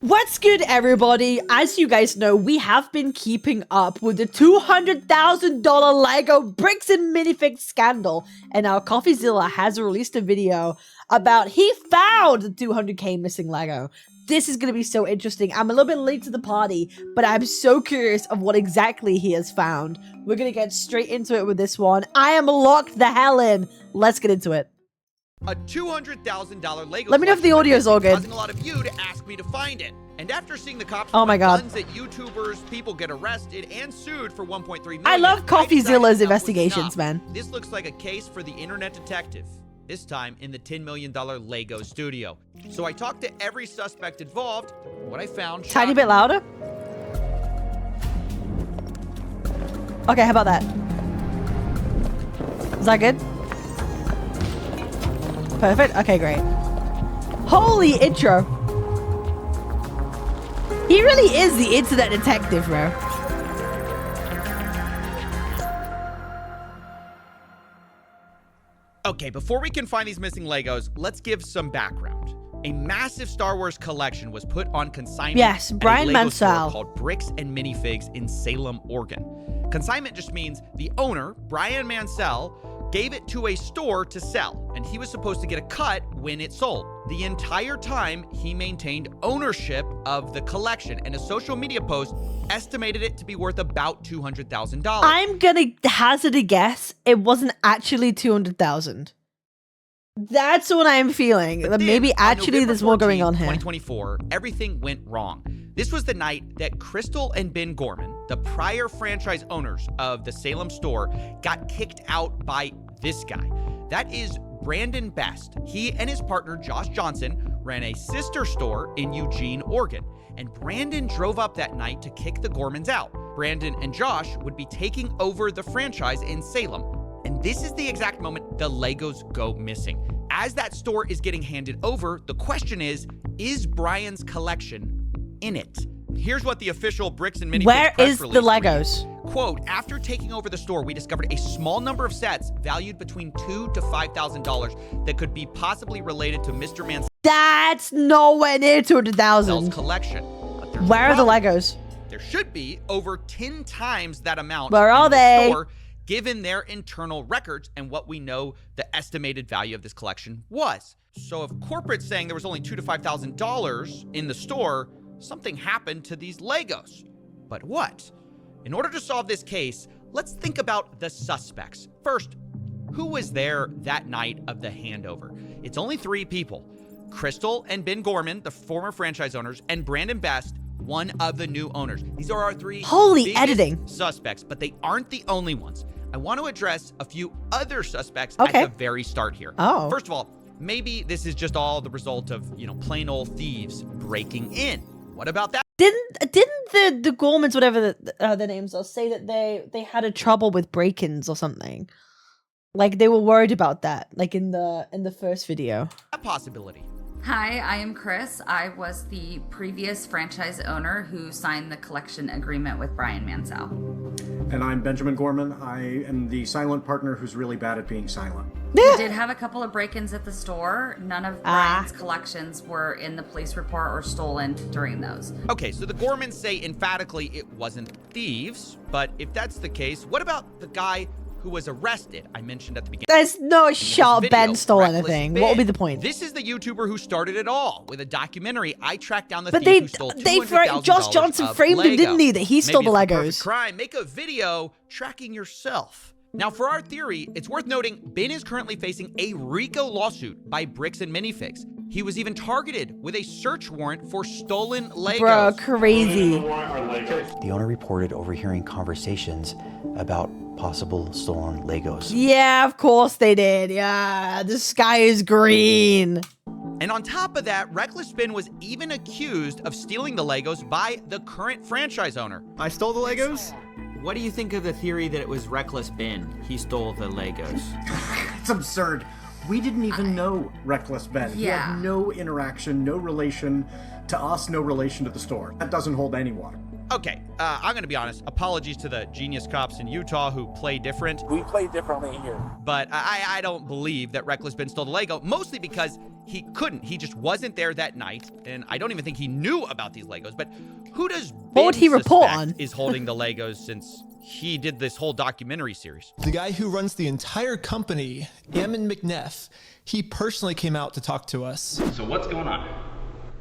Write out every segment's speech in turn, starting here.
What's good, everybody? As you guys know, we have been keeping up with the $200,000 LEGO bricks and minifigs scandal, and now Coffeezilla has released a video about he found the 200k missing LEGO. This is going to be so interesting. I'm a little bit late to the party, but I'm so curious of what exactly he has found. We're going to get straight into it with this one. I am locked the hell in. Let's get into it. A $200,000 LEGO. Let me know if the audio is all good. Causing a lot of you to ask me to find it. And after seeing the cops oh my God, guns at YouTubers, people get arrested and sued for 1.3 million. I love Coffeezilla's investigations, man. This looks like a case for the internet detective. This time in the $10 million LEGO studio. So I talked to every suspect involved. What I found. Tiny bit louder. Okay, how about that? Is that good? Perfect. Okay, great. Holy intro. He really is the internet detective, bro. Okay, before we can find these missing Legos, let's give some background. A massive Star Wars collection was put on consignment. Yes, Brian at a LEGO Mansell. store called Bricks and Minifigs in Salem, Oregon. Consignment just means the owner, Brian Mansell, gave it to a store to sell, and he was supposed to get a cut when it sold. The entire time, he maintained ownership of the collection, and a social media post estimated it to be worth about $200,000. I'm gonna hazard a guess. It wasn't actually 200,000. That's what I'm feeling. But then, maybe actually November there's more going 14th, on here. 2024, everything went wrong. This was the night that Crystal and Ben Gorman, the prior franchise owners of the Salem store, got kicked out by this guy. That is Brandon Best. He and his partner, Josh Johnson, ran a sister store in Eugene, Oregon. And Brandon drove up that night to kick the Gormans out. Brandon and Josh would be taking over the franchise in Salem. And this is the exact moment the Legos go missing. As that store is getting handed over, the question is Brian's collection in it? Here's what the official Bricks and Minifigs Where press is release the Legos? reads. Quote, after taking over the store, we discovered a small number of sets valued between $2,000 to $5,000 that could be possibly related to Mr. Mansell's That's nowhere near 200,000. collection. But there's Where a are the problem. Legos? There should be over 10 times that amount. Where are in the they? store, given their internal records and what we know the estimated value of this collection was. So if corporate's saying there was only $2,000 to $5,000 in the store, something happened to these Legos. But what? In order to solve this case, let's think about the suspects. First, who was there that night of the handover? It's only 3 people. Crystal and Ben Gorman, the former franchise owners, and Brandon Best, one of the new owners. These are our 3 Holy biggest editing. suspects, but they aren't the only ones. I want to address a few other suspects Okay. at the very start here. Oh. First of all, maybe this is just all the result of, plain old thieves breaking in. What about that? Didn't the Gormans, whatever their names are, say that they had a trouble with break-ins or something? Like they were worried about that, like in the first video. That possibility. Hi, I am Chris. I was the previous franchise owner who signed the collection agreement with Brian Mansell. And I'm Benjamin Gorman. I am the silent partner who's really bad at being silent. We did have a couple of break-ins at the store. None of Brian's collections were in the police report or stolen during those. Okay, so the Gormans say emphatically it wasn't thieves, but if that's the case, what about the guy who was arrested I mentioned at the beginning? There's no shot Video, Ben stole Reckless anything. Ben. What would be the point? This is the YouTuber who started it all. With a documentary, I tracked down the But thief who stole $200,000 Josh Johnson of framed him, Lego. didn't he? That he stole Maybe the it's perfect Legos. crime. Make a video tracking yourself. Now, for our theory, it's worth noting Ben is currently facing a RICO lawsuit by Bricks and Minifigs. He was even targeted with a search warrant for stolen Legos. Bro, crazy. The owner reported overhearing conversations about possible stolen Legos. Yeah, of course they did. Yeah, the sky is green. And on top of that, Reckless Ben was even accused of stealing the Legos by the current franchise owner. I stole the Legos? What do you think of the theory that it was Reckless Ben? He stole the Legos. It's absurd. We didn't even know Reckless Ben. He had no interaction, no relation to us, no relation to the store. That doesn't hold any water. Okay, I'm gonna be honest. Apologies to the genius cops in Utah who play different. We play differently here. But I don't believe that Reckless Ben stole the Lego, mostly because he couldn't. He just wasn't there that night, and I don't even think he knew about these Legos. But who does What would Ben he report suspect on? is holding the Legos since he did this whole documentary series? The guy who runs the entire company, 𝑬𝑽𝑽𝑬𝒃, he personally came out to talk to us. So what's going on?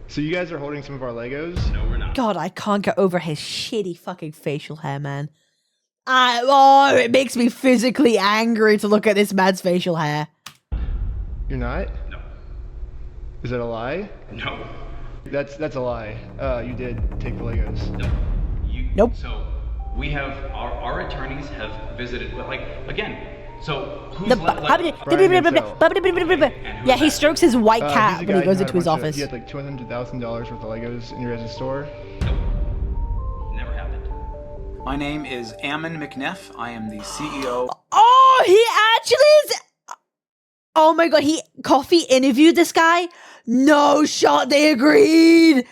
So you guys are holding some of our Legos? No, we're not. God, I can't get over his shitty fucking facial hair, man. Oh, it makes me physically angry to look at this man's facial hair. You're not? No. Is that a lie? No. That's a lie. You did take the Legos. No. Nope. So we have our attorneys have visited, but like again. So who's Yeah, he strokes his white He's cat the when guy he goes who had into his a bunch office. He had like $200,000 worth of Legos in your guys' store. Nope. Never happened. My name is 𝑬𝑽𝑽𝑬𝒃. I am the CEO. Oh, he actually is. Oh my god, Coffee interviewed this guy? No shot, they agreed.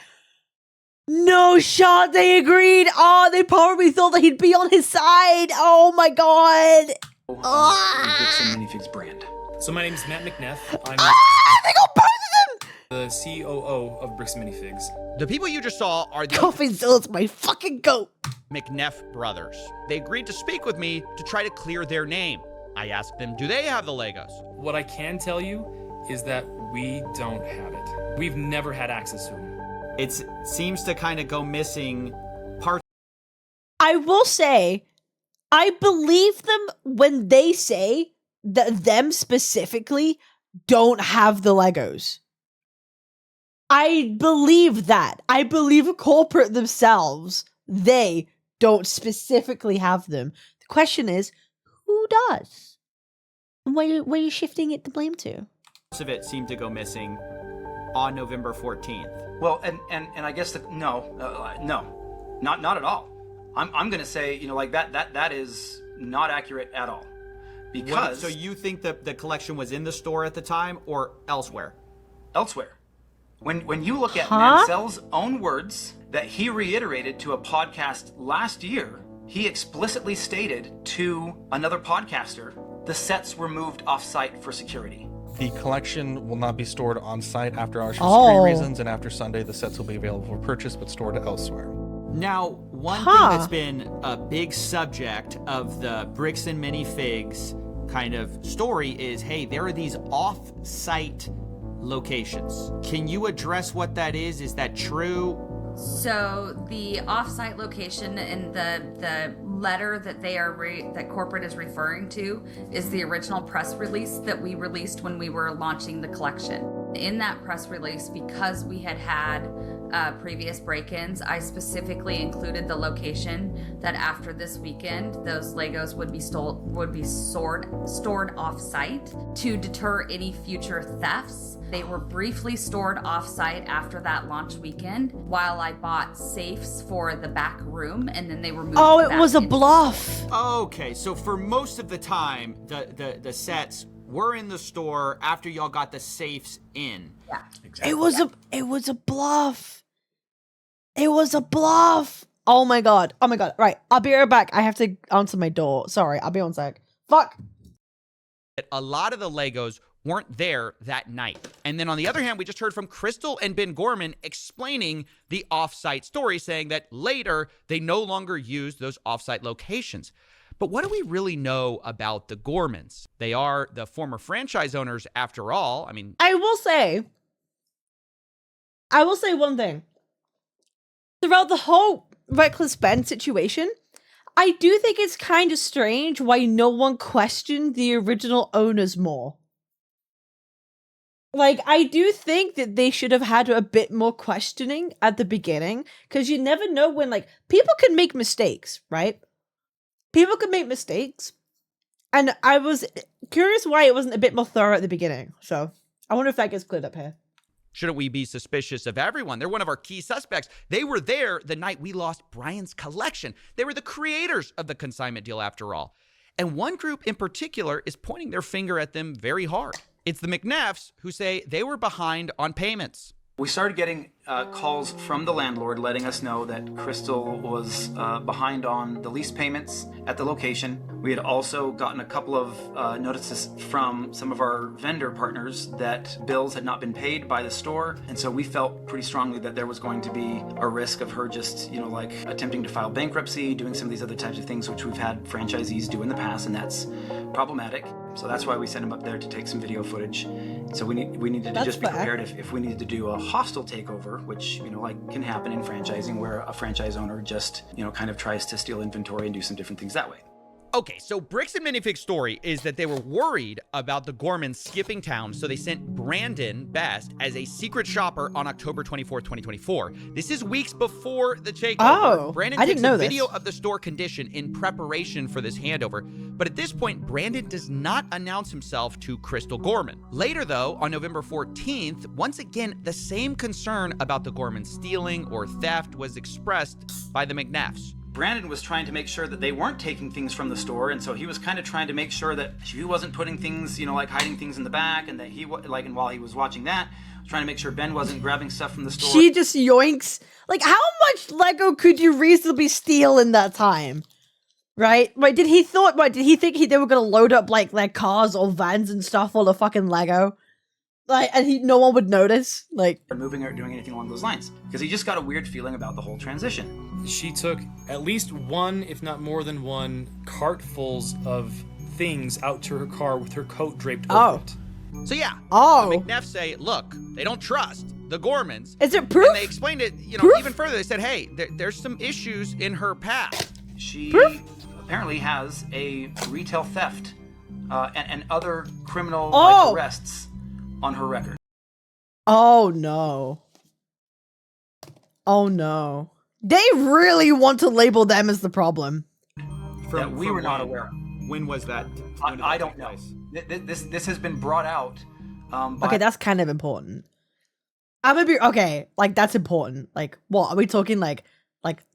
No shot, they agreed. Oh, they probably thought that he'd be on his side. Oh my god. Bricks and Minifigs brand. So my name is Matt McNeff. I'm They got both of them. the COO of Bricks and Minifigs. The people you just saw are the Coffeezilla's my fucking goat. McNeff brothers. They agreed to speak with me to try to clear their name. I asked them, do they have the Legos? What I can tell you is that we don't have it. We've never had access to them. It seems to kind of go missing parts. I will say, I believe them when they say that them specifically don't have the Legos. I believe that. I believe corporate themselves, they don't specifically have them. The question is, who does? And where are you shifting it the blame to? Parts of it seem to go missing on November 14th. Well, and I guess no, not at all. I'm gonna say, you know, like that is not accurate at all. Because So you think that the collection was in the store at the time or elsewhere? elsewhere. When you look at Mansell's own words that he reiterated to a podcast last year, he explicitly stated to another podcaster, the sets were moved off-site for security. The collection will not be stored on site after hours for Oh. security reasons, and after Sunday, the sets will be available for purchase but stored elsewhere. Now, one thing that's been a big subject of the Bricks and Minifigs kind of story is, hey, there are these off-site locations. Can you address what that is? Is that true? So the off-site location in the letter that that corporate is referring to is the original press release that we released when we were launching the collection. In that press release, because we had previous break-ins, I specifically included the location that after this weekend, those Legos would be stored off-site to deter any future thefts. They were briefly stored off-site after that launch weekend while I bought safes for the back room, and then they were moved Oh, it back was a into bluff. Okay, so for most of the time, the sets were in the store after y'all got the safes in. Yeah. Exactly. It was a bluff. It was a bluff. Oh my god. Oh my god. Right. I'll be right back. I have to answer my door. Sorry. I'll be on sec. Fuck. A lot of the Legos weren't there that night. And then on the other hand, we just heard from Crystal and Ben Gorman explaining the off-site story, saying that later they no longer used those off-site locations. But what do we really know about the Gormans? They are the former franchise owners after all. I mean, I will say one thing. Throughout the whole Reckless Ben situation, I do think it's kind of strange why no one questioned the original owners more. Like, I do think that they should have had a bit more questioning at the beginning, because you never know when, like, people can make mistakes, right? People can make mistakes. And I was curious why it wasn't a bit more thorough at the beginning. So I wonder if that gets cleared up here. shouldn't we be suspicious of everyone? They're one of our key suspects. They were there the night we lost Brian's collection. They were the creators of the consignment deal after all. And one group in particular is pointing their finger at them very hard. It's the McNeffs, who say they were behind on payments. We started getting calls from the landlord letting us know that Crystal was behind on the lease payments at the location. We had also gotten a couple of notices from some of our vendor partners that bills had not been paid by the store, and so we felt pretty strongly that there was going to be a risk of her just, you know, like attempting to file bankruptcy, doing some of these other types of things which we've had franchisees do in the past, and that's problematic. So that's why we sent him up there to take some video footage. So we needed to just be prepared if we needed to do a hostile takeover, which, you know, like can happen in franchising, where a franchise owner just, you know, kind of tries to steal inventory and do some different things that way. Okay, so Bricks and Minifig's story is that they were worried about the Gormans skipping town, so they sent Brandon Best as a secret shopper on October 24th, 2024. This is weeks before the takeover. Oh, Brandon I takes didn't know a this. video of the store condition in preparation for this handover, but at this point, Brandon does not announce himself to Crystal Gorman. Later, though, on November 14th, once again, the same concern about the Gormans stealing or theft was expressed by the McNeffs. Brandon was trying to make sure that they weren't taking things from the store, and so he was kind of trying to make sure that he wasn't putting things, you know, like hiding things in the back, and that he, like, and while he was watching that, trying to make sure Ben wasn't grabbing stuff from the store. She just yoinks. Like, how much Lego could you reasonably steal in that time? Right? Wait, did he think they were gonna load up, like, their cars or vans and stuff full of fucking Lego? Like, and no one would notice? Like, moving or doing anything along those lines, because he just got a weird feeling about the whole transition. She took at least one, if not more than one, cartfuls of things out to her car with her coat draped over it. So yeah, Oh. the McNeffs say, look, they don't trust the Gormans. Is it proof? And they explained it, you know, Proof? even further. They said, hey, there's some issues in her past. She apparently has a retail theft and other criminal like, arrests on her record. oh no. Oh no. They really want to label them as the problem. That we were not aware of. When was that? I don't know. This has been brought out. Okay, that's kind of important. I'm gonna be okay. Like, that's important. Like, what are we talking? Like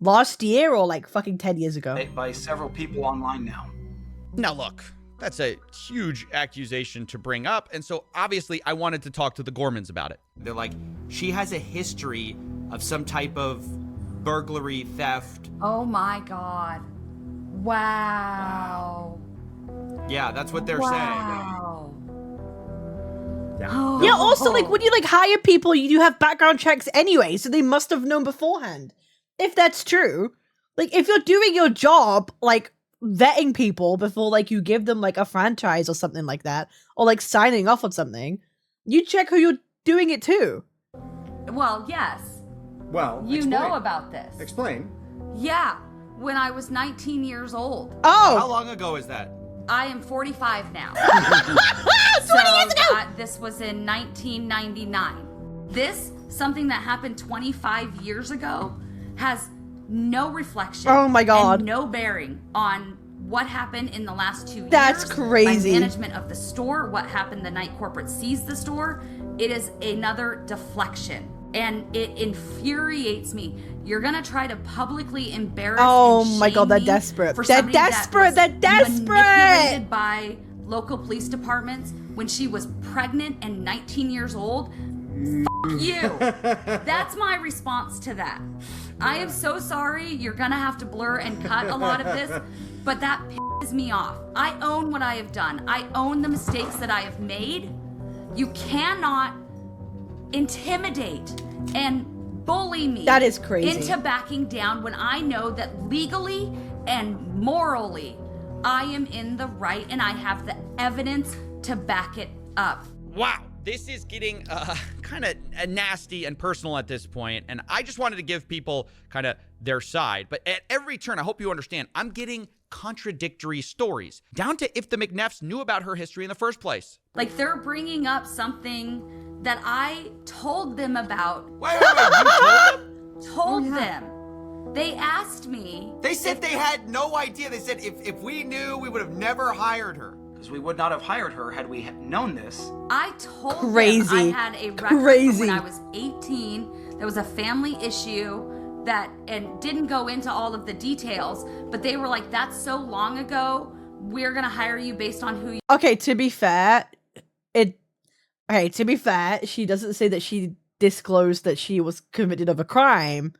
last year or like fucking 10 years ago? By several people online now. Now look, that's a huge accusation to bring up, and so obviously I wanted to talk to the Gormans about it. They're like, she has a history of some type of burglary, theft. Oh my God. Wow. Yeah, that's what they're Wow. Yeah, also, like, when you, like, hire people, you do have background checks anyway, so they must have known beforehand. If that's true. Like, if you're doing your job, like, vetting people before, like, you give them, like, a franchise or something like that, or, like, signing off on something, you check who you're doing it to. Well, yes. Well, You explain. know about this. Explain. Yeah, when I was 19 years old. Oh! How long ago is that? I am 45 now. 20 years ago! This was in 1999. This, something that happened 25 years ago, has no reflection. Oh my God. And no bearing on what happened in the last 2 years. That's crazy. My management of the store, what happened the night corporate seized the store. It is another deflection. And it infuriates me. You're gonna try to publicly embarrass Oh and my God, shame they're me desperate. for They're somebody that desperate. was They're desperate. manipulated by local police departments when she was pregnant and 19 years old. Fuck you. That's my response to that. I am so sorry. You're gonna have to blur and cut a lot of this, but that pisses me off. I own what I have done. I own the mistakes that I have made. You cannot intimidate and bully me. That is crazy. Into backing down when I know that legally and morally I am in the right and I have the evidence to back it up. Wow, this is getting kind of nasty and personal at this point, and I just wanted to give people kind of their side. But at every turn, I hope you understand, I'm getting contradictory stories, down to if the McNeffs knew about her history in the first place. Like, they're bringing up something that I told them about. Wait, you told them? Told them. They asked me. They said they had no idea. They said if we knew, we would have never hired her. Because we would not have hired her had we known this. I told Crazy. them I had a record Crazy. when I was 18. There was a family issue that, and didn't go into all of the details, but they were like, that's so long ago, we're gonna hire you based on who you— Okay, to be fair, she doesn't say that she disclosed that she was convicted of a crime.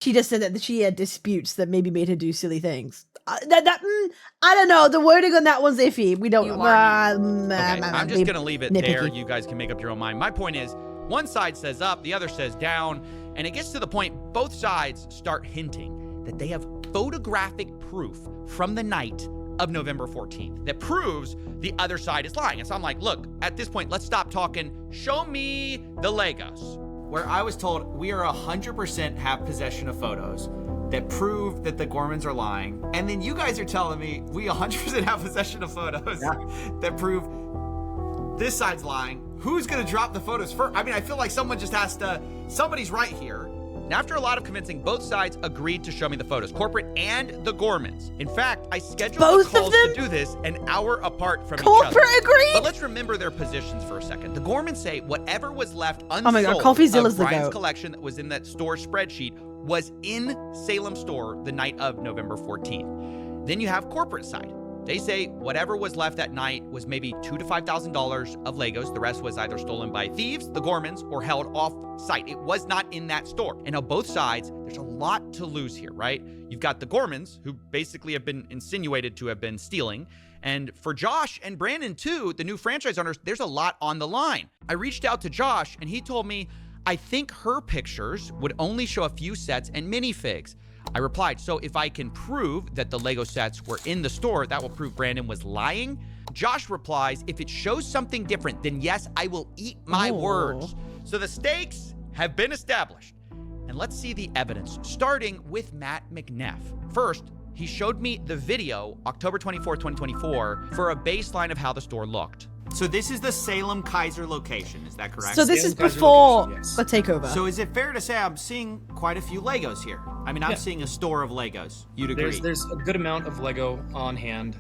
She just said that she had disputes that maybe made her do silly things. I don't know. The wording on that one's iffy. We don't. Okay, I'm just gonna leave it there. You guys can make up your own mind. My point is, one side says up, the other says down, and it gets to the point both sides start hinting that they have photographic proof from the night of November 14th that proves the other side is lying. And so I'm like, look, at this point, let's stop talking. Show me the Legos. Where I was told we are 100% have possession of photos that prove that the Gormans are lying. And then you guys are telling me we 100% have possession of photos that prove this side's lying. Who's gonna drop the photos first? I mean, I feel like someone just has to, somebody's right here. And after a lot of convincing, both sides agreed to show me the photos, corporate and the Gormans. In fact, I scheduled the calls to do this an hour apart from each other. Corporate agreed? But let's remember their positions for a second. The Gormans say whatever was left unsold oh my God, Coffeezilla's of the Brian's goat. collection that was in that store spreadsheet was in Salem store the night of November 14th. Then you have corporate side. They say whatever was left that night was maybe $2,000 to $5,000 of Legos. The rest was either stolen by thieves, the Gormans, or held off site. It was not in that store. And on both sides, there's a lot to lose here, right? You've got the Gormans, who basically have been insinuated to have been stealing. And for Josh and Brandon, too, the new franchise owners, there's a lot on the line. I reached out to Josh, and he told me, I think her pictures would only show a few sets and minifigs. I replied, so if I can prove that the Lego sets were in the store, that will prove Brandon was lying? Josh replies, if it shows something different, then yes, I will eat my words. So the stakes have been established. And let's see the evidence, starting with Matt McNeff. First, he showed me the video, October 24, 2024, for a baseline of how the store looked. So this is the Salem Kaiser location, is that correct? So this is before the takeover. So is it fair to say I'm seeing quite a few Legos here? I mean, I'm seeing a store of Legos. You'd agree? There's a good amount of Lego on hand.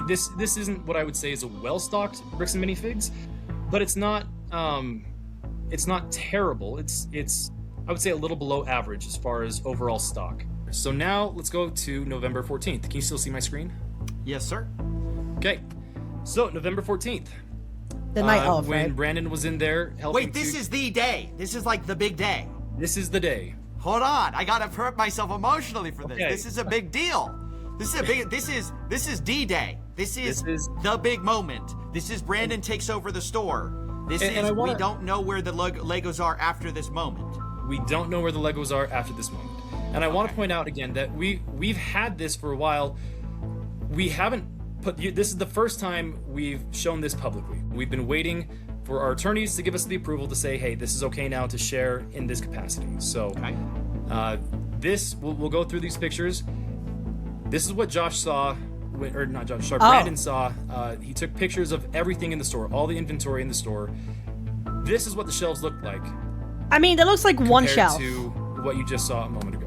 This isn't what I would say is a well-stocked bricks and minifigs, but it's not terrible. It's I would say a little below average as far as overall stock. So now let's go to November 14th. Can you still see my screen? Yes, sir. Okay. So November 14th. The night of, when right? Brandon was in there helping. Wait, this is the day. This is like the big day. This is the day. Hold on, I gotta prep myself emotionally for this. Okay. This is a big deal. This is a big. This is D-Day. This is the big moment. This is Brandon takes over the store. This is we don't know where the Legos are after this moment. We don't know where the Legos are after this moment. And I want to point out again that we've had this for a while. We haven't this is the first time we've shown this publicly. We've been waiting for our attorneys to give us the approval to say, hey, this is okay now to share in this capacity. So we'll go through these pictures. This is what Josh saw, or not Josh, sorry, Brandon saw. He took pictures of everything in the store, all the inventory in the store. This is what the shelves looked like. I mean, that looks like one shelf. To what you just saw a moment ago.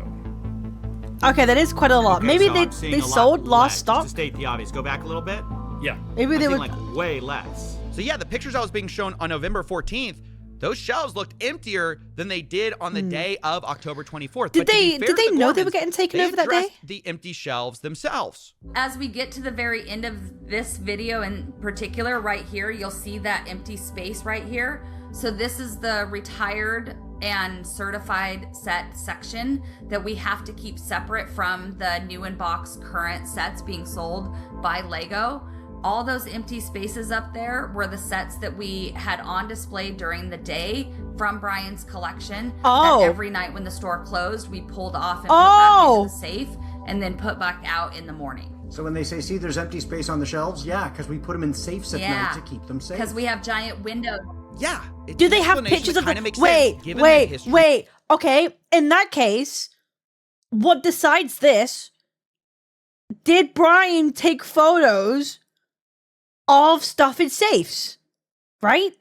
Okay, that is quite a lot. Okay, Maybe so they sold lost stock. Just to state the obvious. Go back a little bit. Yeah. Maybe they were like way less. So yeah, the pictures I was being shown on November 14th, those shelves looked emptier than they did on the day of October 24th. Did they know they were getting taken over that day? The empty shelves themselves. As we get to the very end of this video in particular, right here, you'll see that empty space right here. So this is the retired and certified set section that we have to keep separate from the new in box current sets being sold by Lego. All those empty spaces up there were the sets that we had on display during the day from Brian's collection. That every night when the store closed, we pulled off and put back into the safe and then put back out in the morning. So when they say, see, there's empty space on the shelves, yeah, because we put them in safes at night to keep them safe. Because we have giant windows. Yeah. Do they have pictures of the... Wait. Okay, in that case, what decides this? Did Brian take photos of stuff in safes? Right?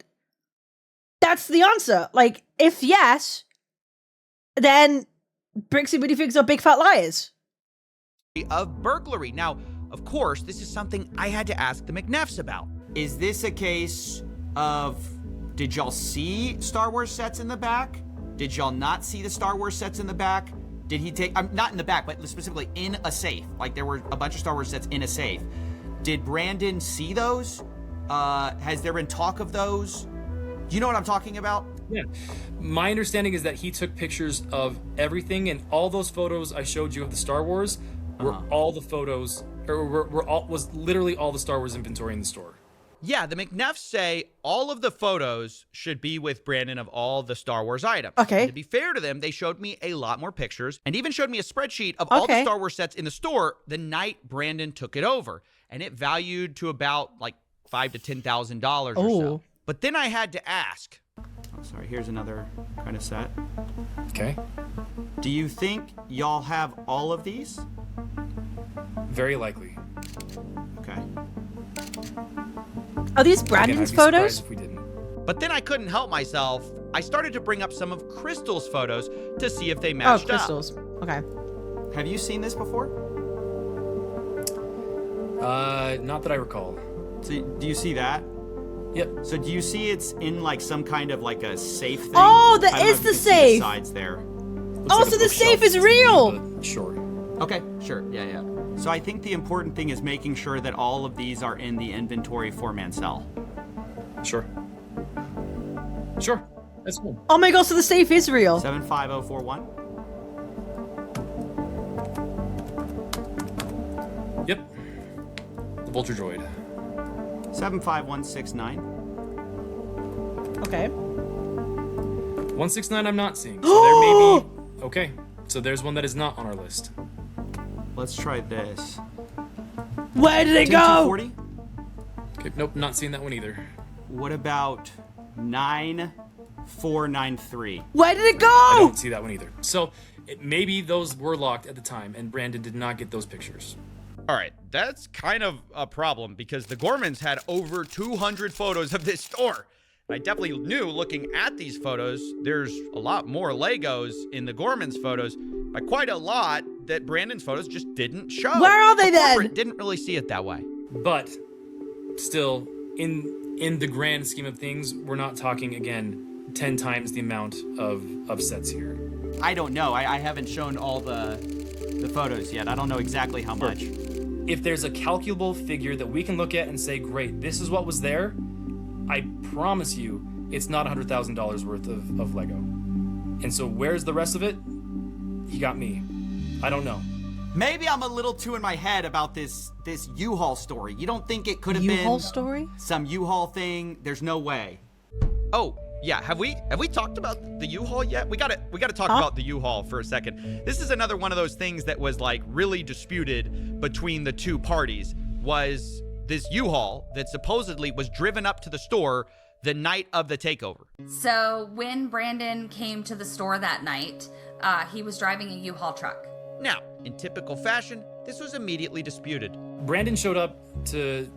That's the answer. Like, if yes, then bricks and minifigs are big fat liars. Of burglary. Now, of course, this is something I had to ask the McNeffs about. Is this a case of... Did y'all see Star Wars sets in the back? Did y'all not see the Star Wars sets in the back? Did he take, not in the back, but specifically in a safe? Like there were a bunch of Star Wars sets in a safe. Did Brandon see those? Has there been talk of those? Do you know what I'm talking about? Yeah. My understanding is that he took pictures of everything, and all those photos I showed you of the Star Wars were all the photos, or was literally all the Star Wars inventory in the store. Yeah, the McNeffs say all of the photos should be with Brandon of all the Star Wars items. Okay. And to be fair to them, they showed me a lot more pictures and even showed me a spreadsheet of all the Star Wars sets in the store the night Brandon took it over. And it valued to about like $5,000 to $10,000 or so. But then I had to ask. Oh, sorry, here's another kind of set. Okay. Do you think y'all have all of these? Very likely. Okay. Are these Brandon's photos? If we didn't. But then I couldn't help myself. I started to bring up some of Crystal's photos to see if they matched up. Oh, Crystal's. Okay. Have you seen this before? Not that I recall. So do you see that? Yep. So do you see it's in like some kind of like a safe thing? Oh, that is the safe. The sides there. Oh, so the safe is real. Sure. Okay, sure. Yeah. So I think the important thing is making sure that all of these are in the inventory for Mansell. Sure. Sure. That's cool. Oh my god, so the safe is real. 75041. Yep. The Vulture Droid. 75169. Okay. 169 I'm not seeing. So there may be... Okay. So there's one that is not on our list. Let's try this. Where did it go? 10240? Okay, nope, not seeing that one either. What about 9493? Where did it go? I don't see that one either. So maybe those were locked at the time and Brandon did not get those pictures. All right, that's kind of a problem because the Gormans had over 200 photos of this store. I definitely knew looking at these photos, there's a lot more Legos in the Gormans photos, by quite a lot that Brandon's photos just didn't show. Where are they then? Corporate didn't really see it that way. But still, in the grand scheme of things, we're not talking, again, 10 times the amount of sets here. I don't know. I haven't shown all the photos yet. I don't know exactly how much. If there's a calculable figure that we can look at and say, great, this is what was there, I promise you it's not $100,000 worth of Lego. And so where's the rest of it? You got me. I don't know. Maybe I'm a little too in my head about this U-Haul story. You don't think it could have been U-Haul story? Some U-Haul thing? There's no way. Oh, yeah. Have we talked about the U-Haul yet? We gotta talk about the U-Haul for a second. This is another one of those things that was like really disputed between the two parties. Was this U-Haul that supposedly was driven up to the store the night of the takeover. So when Brandon came to the store that night, he was driving a U-Haul truck. Now, in typical fashion, this was immediately disputed. Brandon showed up to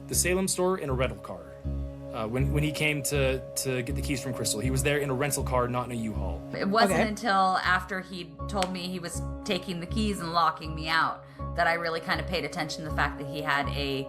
the Salem store in a rental car. When he came to get the keys from Crystal, he was there in a rental car, not in a U-Haul. It wasn't until after he told me he was taking the keys and locking me out that I really kind of paid attention to the fact that he had a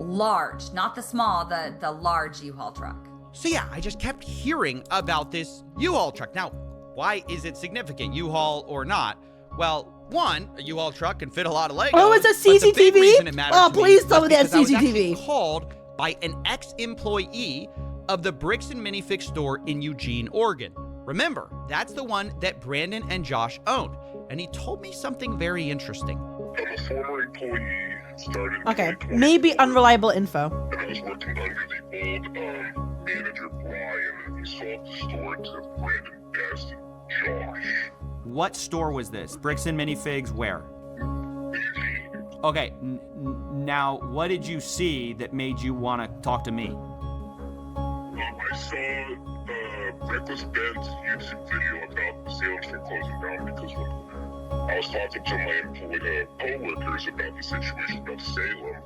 large, not the small, the large U-Haul truck. So yeah, I just kept hearing about this U-Haul truck. Now, why is it significant, U-Haul or not? Well, one, a U-Haul truck can fit a lot of Legos. Oh, it's a but the big CCTV? reason it matters Oh, to me please tell me was that's because I was actually CCTV. called by an ex-employee of the Bricks and Minifigs store in Eugene, Oregon. Remember, that's the one that Brandon and Josh owned. And he told me something very interesting. I'm a former employee, started in Okay, 2020, maybe unreliable info. and I was working under the old manager Brian, and we sold the store to Brandon Best and Josh. What store was this? Bricks and Minifigs where? Okay, now what did you see that made you want to talk to me? I saw Reckless Ben's YouTube video about the Salem store closing down because when I was talking to my co-workers about the situation about Salem,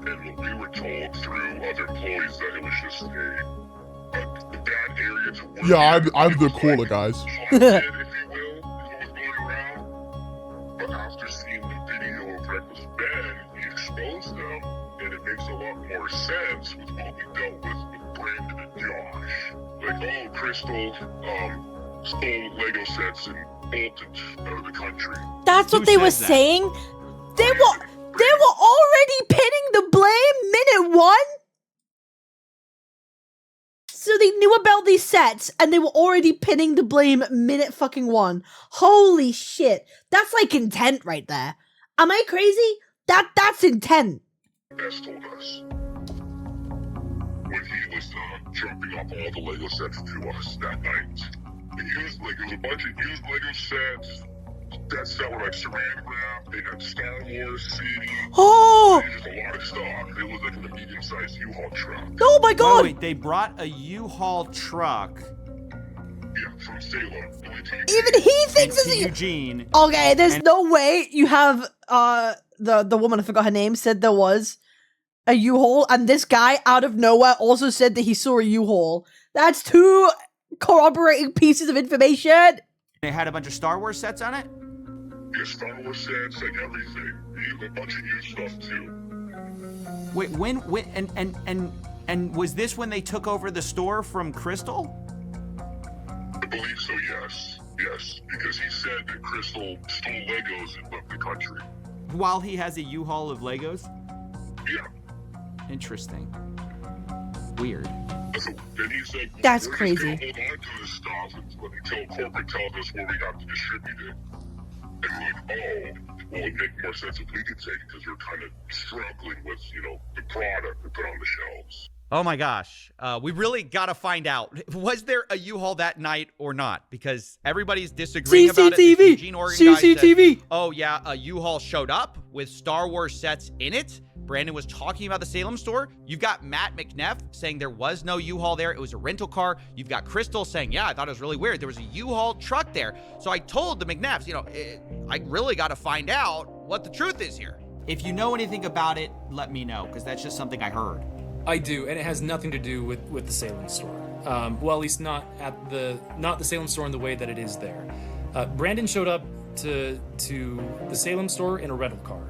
and when we were told through other employees that it was just a bad area to work in. I'm the cooler guys. If you will, is what was going around. But after seeing the video of Reckless Ben, he exposed them, and it makes a lot more sense with what we dealt with Brandon and Josh. Like, oh, Crystal stole Lego sets and bolted out of the country. That's what they were saying? They were already pinning the blame minute one? So they knew about these sets and they were already pinning the blame minute fucking one. Holy shit. That's like intent right there. Am I crazy? That's intent. Best told us when he was jumping up all the Lego sets to us that night. And used, like, it was a bunch of used Lego sets. That's that were like saran wrap. They had Star Wars CD. Oh! Just a lot of stuff. It was like in a medium-sized U-Haul truck. Oh my god! Wait, they brought a U-Haul truck. Yeah, from Salem. Even he thinks it's Eugene. Okay, there's no way you have the woman, I forgot her name, said there was a U-Haul, and this guy out of nowhere also said that he saw a U-Haul. That's two corroborating pieces of information. They had a bunch of Star Wars sets on it? Yeah, Star Wars sets, like everything. A bunch of used stuff too. Wait, when and was this when they took over the store from Crystal? I believe so, yes. Yes, because he said that Crystal stole Legos and left the country. While he has a U-Haul of Legos? Yeah. Interesting. Weird. And he's like, that's we're crazy. Just gonna hold on to this stuff until corporate tells us where we have to distribute it. And we're like, oh, well, it'd make more sense if we could take it because we're kind of struggling with, you know, the product to put on the shelves. Oh my gosh. We really got to find out. Was there a U-Haul that night or not? Because everybody's disagreeing about it. Eugene Oregon guy said, oh yeah, a U-Haul showed up with Star Wars sets in it. Brandon was talking about the Salem store. You've got Matt McNeff saying there was no U-Haul there. It was a rental car. You've got Crystal saying, yeah, I thought it was really weird. There was a U-Haul truck there. So I told the McNeffs, you know, I really got to find out what the truth is here. If you know anything about it, let me know, because that's just something I heard. I do, and it has nothing to do with the Salem store. Well, at least not the Salem store in the way that it is there. Brandon showed up to the Salem store in a rental car.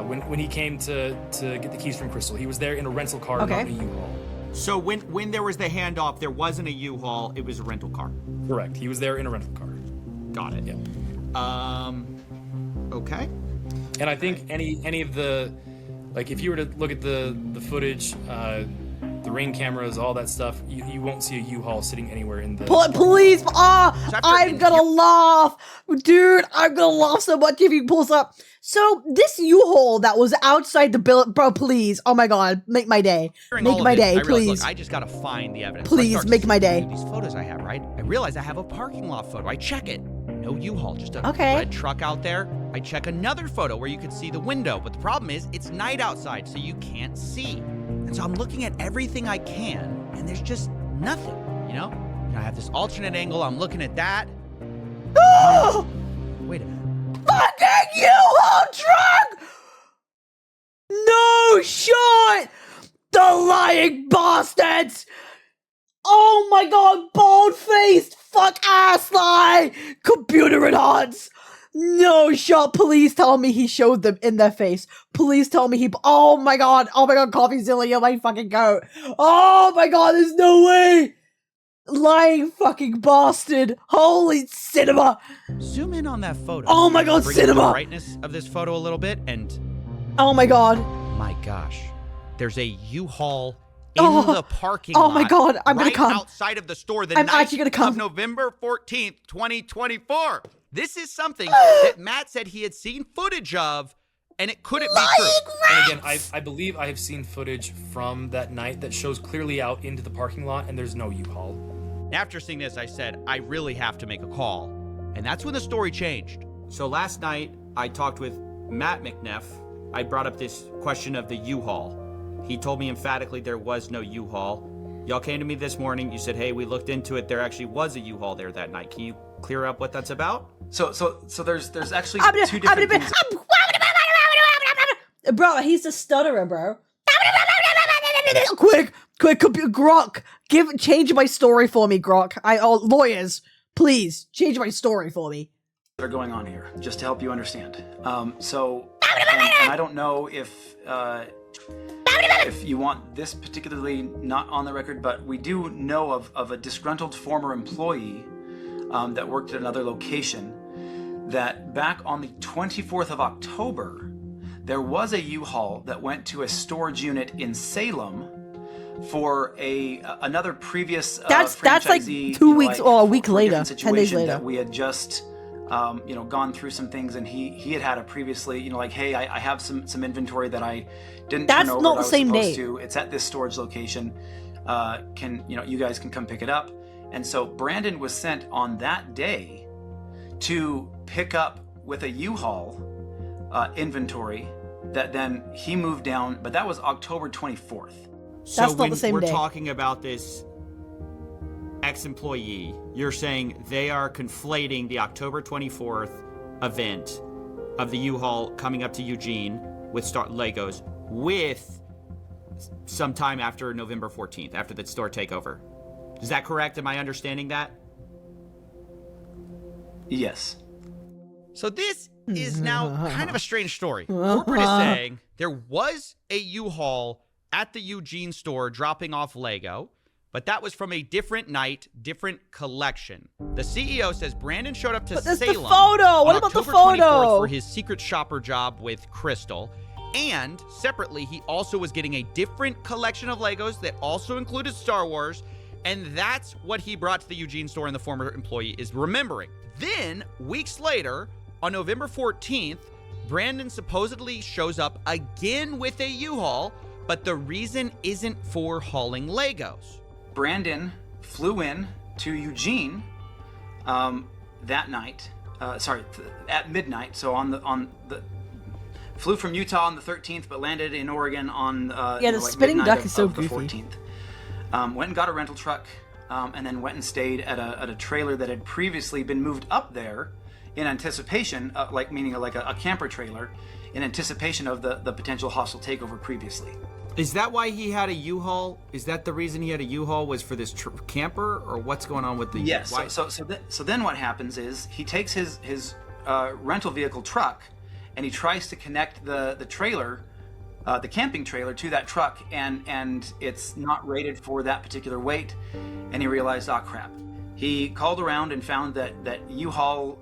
When he came to get the keys from Crystal, he was there in a rental car, not in a U-Haul. So when there was the handoff, there wasn't a U-Haul; it was a rental car. Correct. He was there in a rental car. Got it. Yeah. Okay. And I think any of the, like, if you were to look at the footage, the ring cameras, all that stuff, you won't see a U-Haul sitting anywhere in the... Please! I'm gonna laugh! Dude, I'm gonna laugh so much if he pulls up. So, this U-Haul that was outside the building... Bro, please. Oh my god. Make my day. Make my day, please. Look, I just gotta find the evidence. Please, make my day. These photos I have, right? I realize I have a parking lot photo. I check it. No U-Haul, just a red truck out there. I check another photo where you could see the window, but the problem is it's night outside, so you can't see. And so I'm looking at everything I can, and there's just nothing, you know? I have this alternate angle, I'm looking at that. Wait a minute. Fucking U-Haul truck! No shot! The lying bastards! Oh my god, bald-faced fuck ass lie! Computer enhanced! No shot, please tell me he showed them in their face. Please tell me he- oh my god, Coffeezilla, you're my fucking goat. Oh my god, there's no way! Lying fucking bastard. Holy cinema. Zoom in on that photo. Oh my god, Bring cinema! up the brightness of this photo a little bit, and... oh my god. My gosh. There's a U-Haul in the parking lot. Oh my god, I'm gonna come. Outside of the store the I'm night actually gonna come. of November 14th, 2024. This is something that Matt said he had seen footage of, and it couldn't be true. And again, I believe I have seen footage from that night that shows clearly out into the parking lot, and there's no U-Haul. After seeing this, I said, I really have to make a call. And that's when the story changed. So last night, I talked with Matt McNeff. I brought up this question of the U-Haul. He told me emphatically there was no U-Haul. Y'all came to me this morning. You said, hey, we looked into it. There actually was a U-Haul there that night. Can you clear up what that's about? So there's actually two different things. Bro, he's a stutterer, bro. Quick, Grok, change my story for me, Grok. Lawyers, please, change my story for me. That are going on here, just to help you understand. And I don't know if you want this particularly not on the record, but we do know of a disgruntled former employee that worked at another location that back on the 24th of October, there was a U-Haul that went to a storage unit in Salem for another previous that's like franchisee, 2 weeks or a week for a later, different 10 days situation later. that we had just gone through some things, and he had a previously, like, hey, I have some inventory that I didn't That's turn over not that I the was same supposed date. to. It's at this storage location. You guys can come pick it up. And so Brandon was sent on that day to pick up with a U-Haul inventory that then he moved down, but that was October 24th. So That's not when the same we're day. talking about this ex-employee, you're saying they are conflating the October 24th event of the U-Haul coming up to Eugene with Legos with some time after November 14th, after the store takeover. Is that correct? Am I understanding that? Yes. So this is now kind of a strange story. Corporate is saying there was a U-Haul at the Eugene store dropping off Lego, but that was from a different night, different collection. The CEO says Brandon showed up to But there's the Salem photo. What on about the October 24th photo? for his secret shopper job with Crystal. And separately, he also was getting a different collection of Legos that also included Star Wars. And that's what he brought to the Eugene store, and the former employee is remembering. Then, weeks later, on November 14th, Brandon supposedly shows up again with a U-Haul, but the reason isn't for hauling Legos. Brandon flew in to Eugene that night. At midnight. So flew from Utah on the 13th, but landed in Oregon on the spinning midnight duck is so of the goofy. 14th. Went and got a rental truck, and then went and stayed at a trailer that had previously been moved up there in anticipation, meaning like a camper trailer, in anticipation of the potential hostile takeover previously. Is that why he had a U-Haul? Is that the reason he had a U-Haul, was for this camper, or what's going on with the? Yes. So then what happens is he takes his rental vehicle truck, and he tries to connect the trailer, the camping trailer, to that truck, and it's not rated for that particular weight, and he realized, oh crap. He called around and found that U-Haul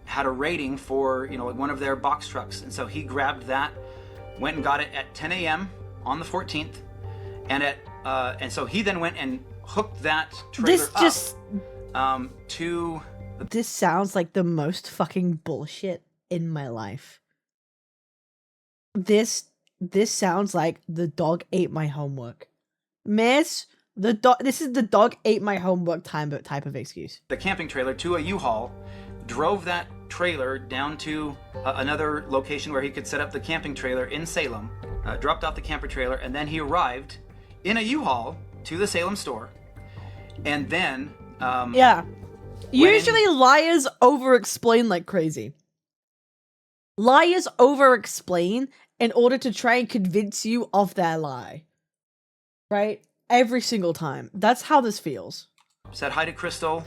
had a rating for one of their box trucks, and so he grabbed that, went and got it at 10 a.m. on the 14th, and so he then went and hooked that trailer to. This sounds like the most fucking bullshit in my life. This sounds like the dog ate my homework, miss. This is the dog ate my homework type of excuse. The camping trailer to a U-Haul, drove that trailer down to another location where he could set up the camping trailer in Salem, dropped off the camper trailer, and then he arrived in a U-Haul to the Salem store, and then usually liars over-explain like crazy. Liars over-explain in order to try and convince you of their lie, right? Every single time. That's how this feels. Said hi to Crystal,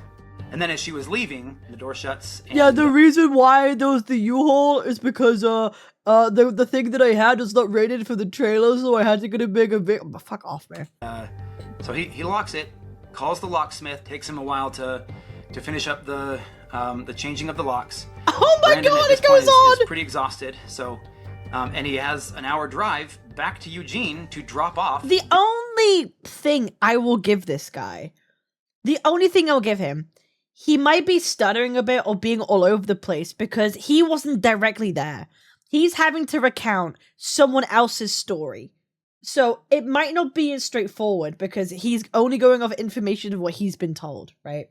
and then as she was leaving, the door shuts. And yeah, the reason why there was the U-Haul is because the thing that I had was not rated for the trailer, so I had to get a bigger. Fuck off, man. So he locks it, calls the locksmith. Takes him a while to finish up the changing of the locks. Oh my Brandon, god, at this it goes point, on. is pretty exhausted. So, and he has an hour drive back to Eugene to drop off. The only thing I will give this guy, the only thing I'll give him, he might be stuttering a bit or being all over the place because he wasn't directly there. He's having to recount someone else's story. So it might not be as straightforward because he's only going off information of what he's been told, right?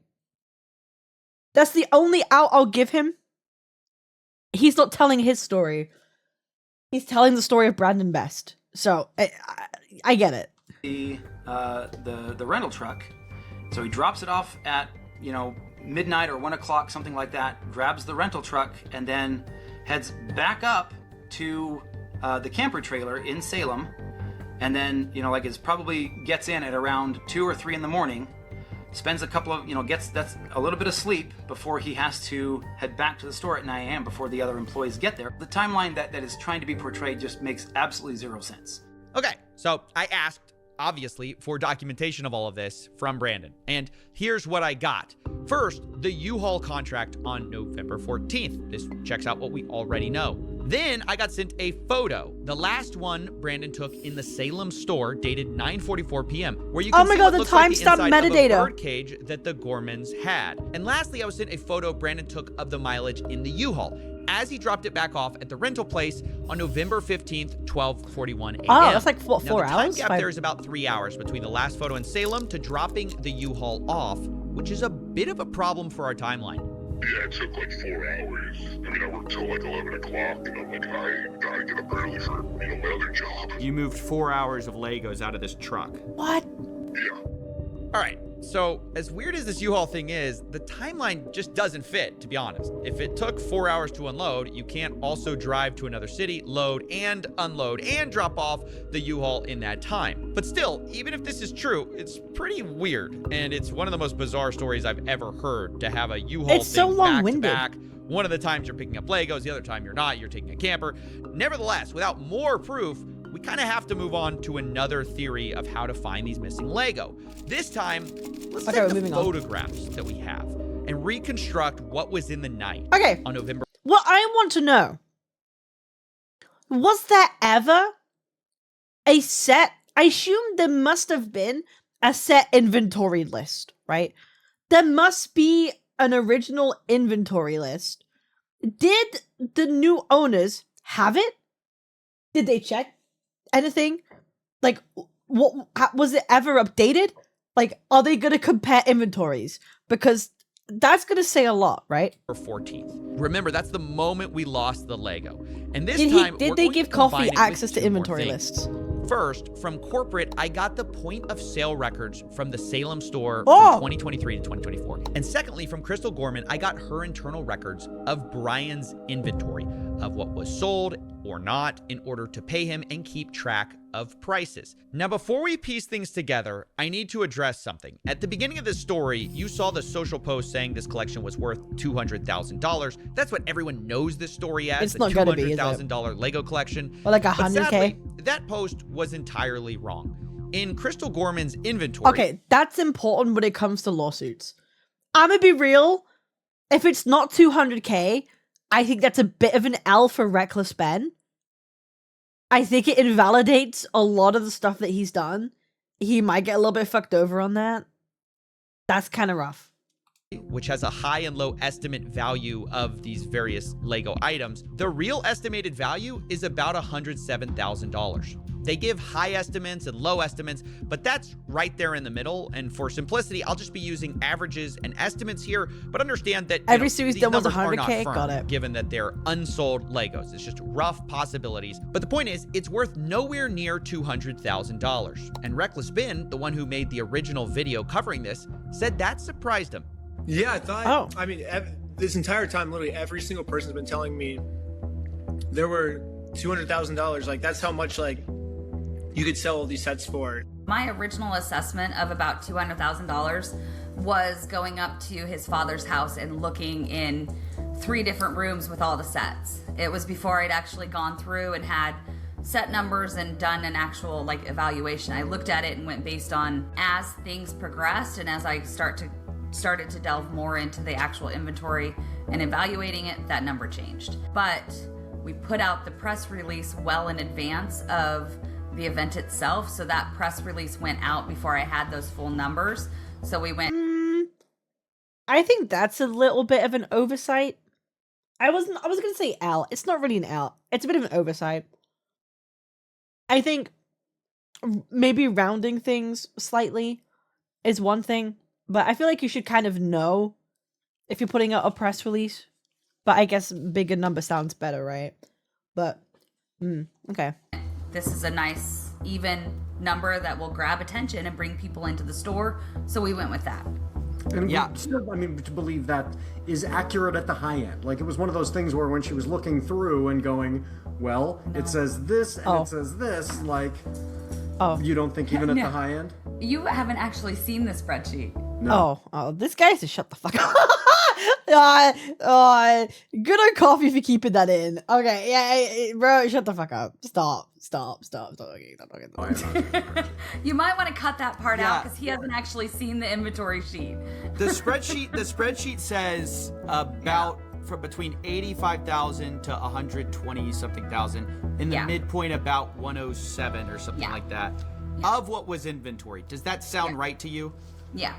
That's the only out I'll give him. He's not telling his story. He's telling the story of Brandon Best. So I get it. The rental truck. So he drops it off at midnight or 1 o'clock, something like that. Grabs the rental truck and then heads back up to the camper trailer in Salem, and then probably gets in at around 2 or 3 in the morning. Spends a couple of that's a little bit of sleep before he has to head back to the store at 9 a.m. before the other employees get there. The timeline that is trying to be portrayed just makes absolutely zero sense. Okay, so I asked, obviously, for documentation of all of this from Brandon, and here's what I got. First, the U-Haul contract on November 14th. This checks out what we already know. Then I got sent a photo, the last one Brandon took in the Salem store, dated 9:44 p.m., where you can see what looks like the inside of a bird cage that the Gormans had. And lastly, I was sent a photo Brandon took of the mileage in the U-Haul as he dropped it back off at the rental place on November 15th, 12:41 a.m. Oh, that's like 4 now, the time hours? gap there is about 3 hours between the last photo in Salem to dropping the U-Haul off, which is a bit of a problem for our timeline. Yeah, it took like 4 hours. I mean, I worked till like 11 o'clock, and I'm like, I gotta get up early for, my other job. You moved 4 hours of Legos out of this truck. What? Yeah. All right, so as weird as this U-Haul thing is, the timeline just doesn't fit, to be honest. If it took 4 hours to unload, you can't also drive to another city, load and unload and drop off the U-Haul in that time. But still, even if this is true, it's pretty weird, and it's one of the most bizarre stories I've ever heard, to have a U-Haul It's so long-winded. back. One of the times you're picking up Legos, the other time you're not, you're taking a camper. Nevertheless, without more proof, we kind of have to move on to another theory of how to find these missing Lego. This time, let's take the photographs that we have and reconstruct what was in the night on November. What I want to know, was there ever a set? I assume there must have been a set inventory list, right? There must be an original inventory list. Did the new owners have it? Did they check anything? Like, what was it ever updated? Like, are they gonna compare inventories? Because that's gonna say a lot, right? 14th. Remember, that's the moment we lost the Lego. And this Did time, they we're going give to combine Coffee it with access to 2 more inventory things. lists? First, from corporate, I got the point of sale records from the Salem store Oh! from 2023 to 2024. And secondly, from Crystal Gorman, I got her internal records of Brian's inventory of what was sold or not in order to pay him and keep track of prices. Now, before we piece things together, I need to address something. At the beginning of this story, you saw the social post saying this collection was worth $200,000. That's what everyone knows this story as. It's not gonna be, is it? $200,000 Lego collection. Or like But 100K? sadly, that post was entirely wrong. In Crystal Gorman's inventory, Okay, that's important when it comes to lawsuits. I'm gonna be real. If it's not 200K, I think that's a bit of an L for Reckless Ben. I think it invalidates a lot of the stuff that he's done. He might get a little bit fucked over on that. That's kind of rough. which has a high and low estimate value of these various Lego items, the real estimated value is about $107,000. They give high estimates and low estimates, but that's right there in the middle. And for simplicity, I'll just be using averages and estimates here, but understand that every series done was numbers are not 100K. firm, Got it. given that they're unsold Legos. It's just rough possibilities. But the point is, it's worth nowhere near $200,000. And Reckless Ben, the one who made the original video covering this, said that surprised him. Yeah, I thought, I mean, this entire time, literally every single person's been telling me there were $200,000. Like, that's how much, like, you could sell all these sets for. My original assessment of about $200,000 was going up to his father's house and looking in 3 different rooms with all the sets. It was before I'd actually gone through and had set numbers and done an actual like evaluation. I looked at it and went based on as things progressed and as I started to delve more into the actual inventory and evaluating it, that number changed. But we put out the press release well in advance of the event itself, so that press release went out before I had those full numbers. So we went. I think that's a little bit of an oversight. I was gonna say L. It's not really an L. It's a bit of an oversight. I think maybe rounding things slightly is one thing, but I feel like you should kind of know if you're putting out a press release. But I guess bigger number sounds better, right? But okay. This is a nice, even number that will grab attention and bring people into the store. So we went with that. And still, I mean, to believe that is accurate at the high end. Like, it was one of those things where when she was looking through and going, well, it says this and it says this, like, you don't think even at the high end? You haven't actually seen the spreadsheet. No. Oh, this guy has to shut the fuck up. Good on Coffee for keeping that in. Okay, yeah, bro, shut the fuck up. Stop. Okay, You might want to cut that part out because he hasn't actually seen the inventory sheet. The spreadsheet says about from between 85,000 to 120 something thousand, in the midpoint about 107 or something like that of what was inventory. Does that sound right to you? Yeah.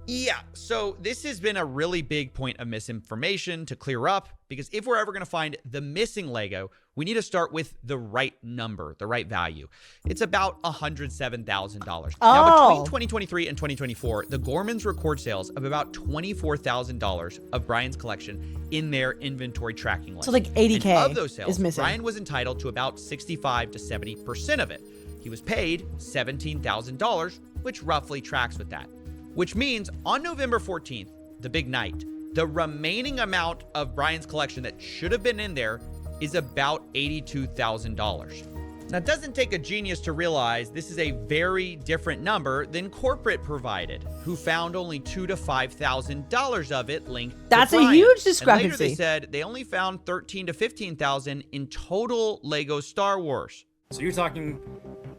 Yeah, so this has been a really big point of misinformation to clear up, because if we're ever going to find the missing Lego, we need to start with the right number, the right value. It's about $107,000. Now, between 2023 and 2024, the Gormans record sales of about $24,000 of Brian's collection in their inventory tracking list. So like 80K and of those sales, is missing. Brian was entitled to about 65 to 70% of it. He was paid $17,000, which roughly tracks with that. Which means on November 14th, the big night, the remaining amount of Brian's collection that should have been in there is about $82,000. Now, it doesn't take a genius to realize this is a very different number than corporate provided, who found only $2,000 to $5,000 of it linked That's to a Brian. huge discrepancy. And later they said they only found $13,000 to $15,000 in total Lego Star Wars. So you're talking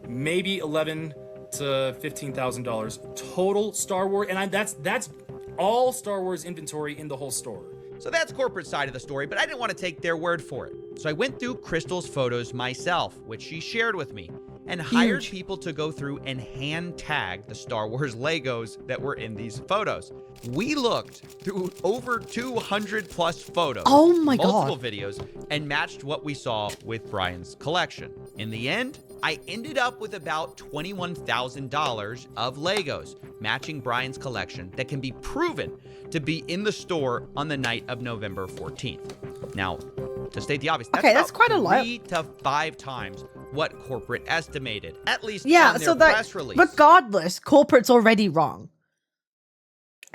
maybe $11,000 to $15,000 total Star Wars, and that's all Star Wars inventory in the whole store. So that's corporate side of the story, but I didn't want to take their word for it. So I went through Crystal's photos myself, which she shared with me, and hired people to go through and hand tag the Star Wars Legos that were in these photos. We looked through over 200 plus photos, multiple videos, and matched what we saw with Brian's collection. In the end, I ended up with about $21,000 of Legos matching Brian's collection that can be proven to be in the store on the night of November 14th. Now, to state the obvious, that's quite a lot. 3 to 5 times what corporate estimated, at least on their so that, press release. Regardless, corporate's already wrong.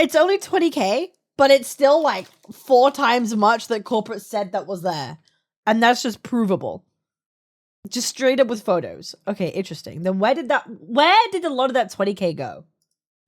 It's only 20K, but it's still like 4 times much that corporate said that was there. And that's just provable. Just straight up with photos. Okay, interesting. Then where did a lot of that 20K go?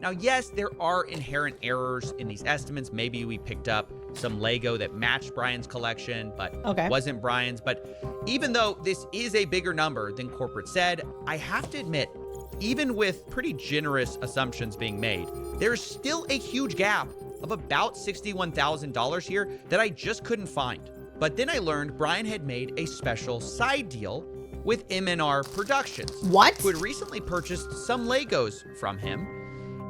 Now, yes, there are inherent errors in these estimates. Maybe we picked up some Lego that matched Brian's collection, but wasn't Brian's. But even though this is a bigger number than corporate said, I have to admit, even with pretty generous assumptions being made, there's still a huge gap of about $61,000 here that I just couldn't find. But then I learned Brian had made a special side deal with M&R Productions. What? Who had recently purchased some Legos from him.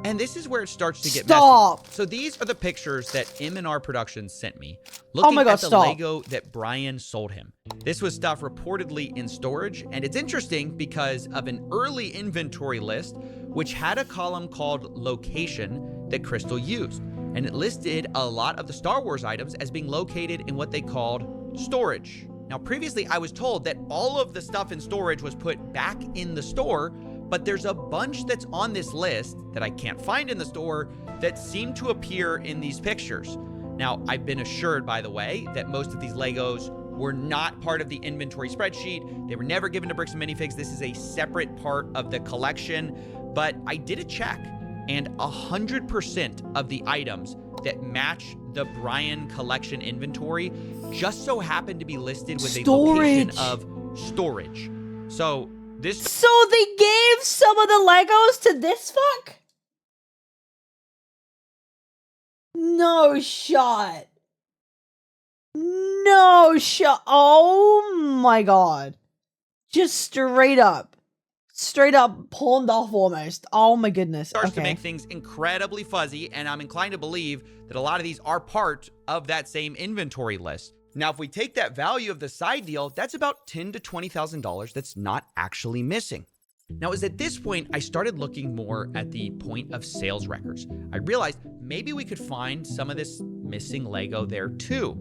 And this is where it starts to get Stop. messy. So these are the pictures that M&R Productions sent me, looking at the Lego that Brian sold him. This was stuff reportedly in storage, and it's interesting because of an early inventory list, which had a column called Location that Crystal used. And it listed a lot of the Star Wars items as being located in what they called storage. Now, previously, I was told that all of the stuff in storage was put back in the store, but there's a bunch that's on this list that I can't find in the store that seem to appear in these pictures. Now, I've been assured, by the way, that most of these Legos were not part of the inventory spreadsheet. They were never given to Bricks and Minifigs. This is a separate part of the collection, but I did a check, and 100% of the items that match the Brian collection inventory just so happened to be listed with a location of storage. So they gave some of the Legos to this fuck? No shot. No shot. Oh my god. Just straight up pawned off almost. Oh my goodness. Starts to make things incredibly fuzzy, and I'm inclined to believe that a lot of these are part of that same inventory list. Now, if we take that value of the side deal, that's about $10,000 to $20,000 that's not actually missing. Now, it was at this point I started looking more at the point of sales records. I realized maybe we could find some of this missing Lego there too.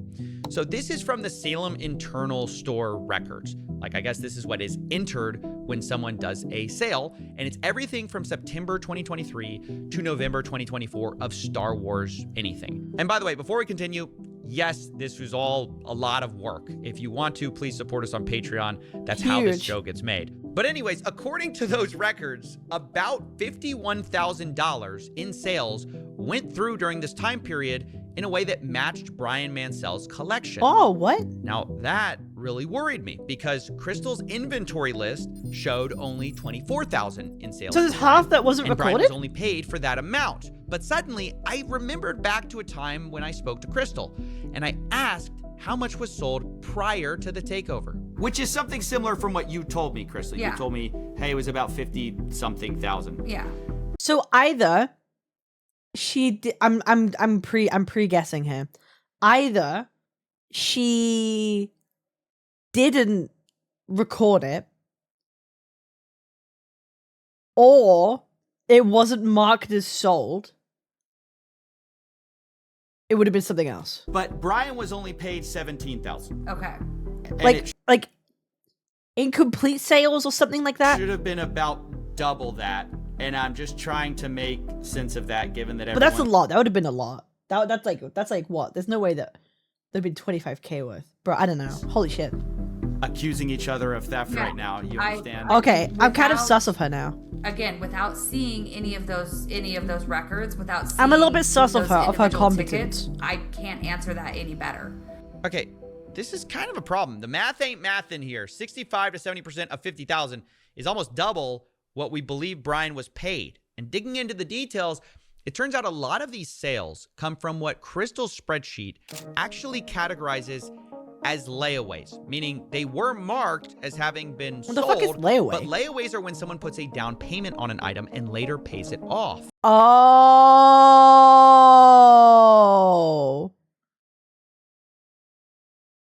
So this is from the Salem internal store records. Like, I guess this is what is entered when someone does a sale, and it's everything from September 2023 to November 2024 of Star Wars anything. And by the way, before we continue, yes, this was all a lot of work. If you want to, please support us on Patreon. That's how this show gets made. But anyways, according to those records, about $51,000 in sales went through during this time period in a way that matched Brian Mansell's collection. Oh, what? Now, that really worried me because Crystal's inventory list showed only $24,000 in sales. So there's half that wasn't recorded? Brian was only paid for that amount. But suddenly, I remembered back to a time when I spoke to Crystal, and I asked how much was sold prior to the takeover. Which is something similar from what you told me, Crystal. Yeah. You told me, hey, it was about 50-something thousand. Yeah. So either I'm pre-guessing here. Either she didn't record it, or it wasn't marked as sold. It would have been something else. But Brian was only paid $17,000. Okay. Like incomplete sales or something like that. Should have been about double that, and I'm just trying to make sense of that, given that. But that's a lot. That would have been a lot. That's like what? There's no way that there'd been 25K worth, bro. I don't know. Holy shit. Accusing each other of theft right now. You understand? Okay, I'm kind of sus of her now. Again, without seeing any of those records, without seeing I'm a little bit sus of those her individual competence. tickets, I can't answer that any better. Okay, this is kind of a problem. The math ain't math in here. 65 to 70% of 50,000 is almost double what we believe Brian was paid. And digging into the details, it turns out a lot of these sales come from what Crystal's spreadsheet actually categorizes as layaways, meaning they were marked as having been sold. What the fuck is layaway? But layaways are when someone puts a down payment on an item and later pays it off. Oh.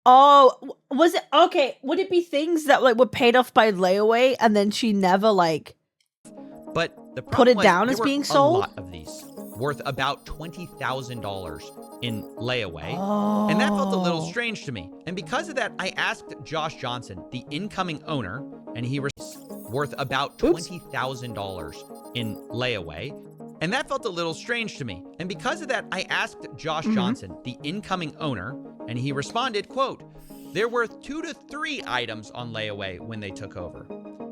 Oh, was it okay? Would it be things that like were paid off by layaway and then she never like But the put it problem was down there as were being sold? A lot of these worth about $20,000 in layaway, and that felt a little strange to me. And because of that, I asked Josh Johnson, the incoming owner, and he was worth about $20,000 in layaway, and that felt a little strange to me. And because of that, I asked Josh Johnson, the incoming owner, and he responded, quote, "There were 2 to 3 items on layaway when they took over."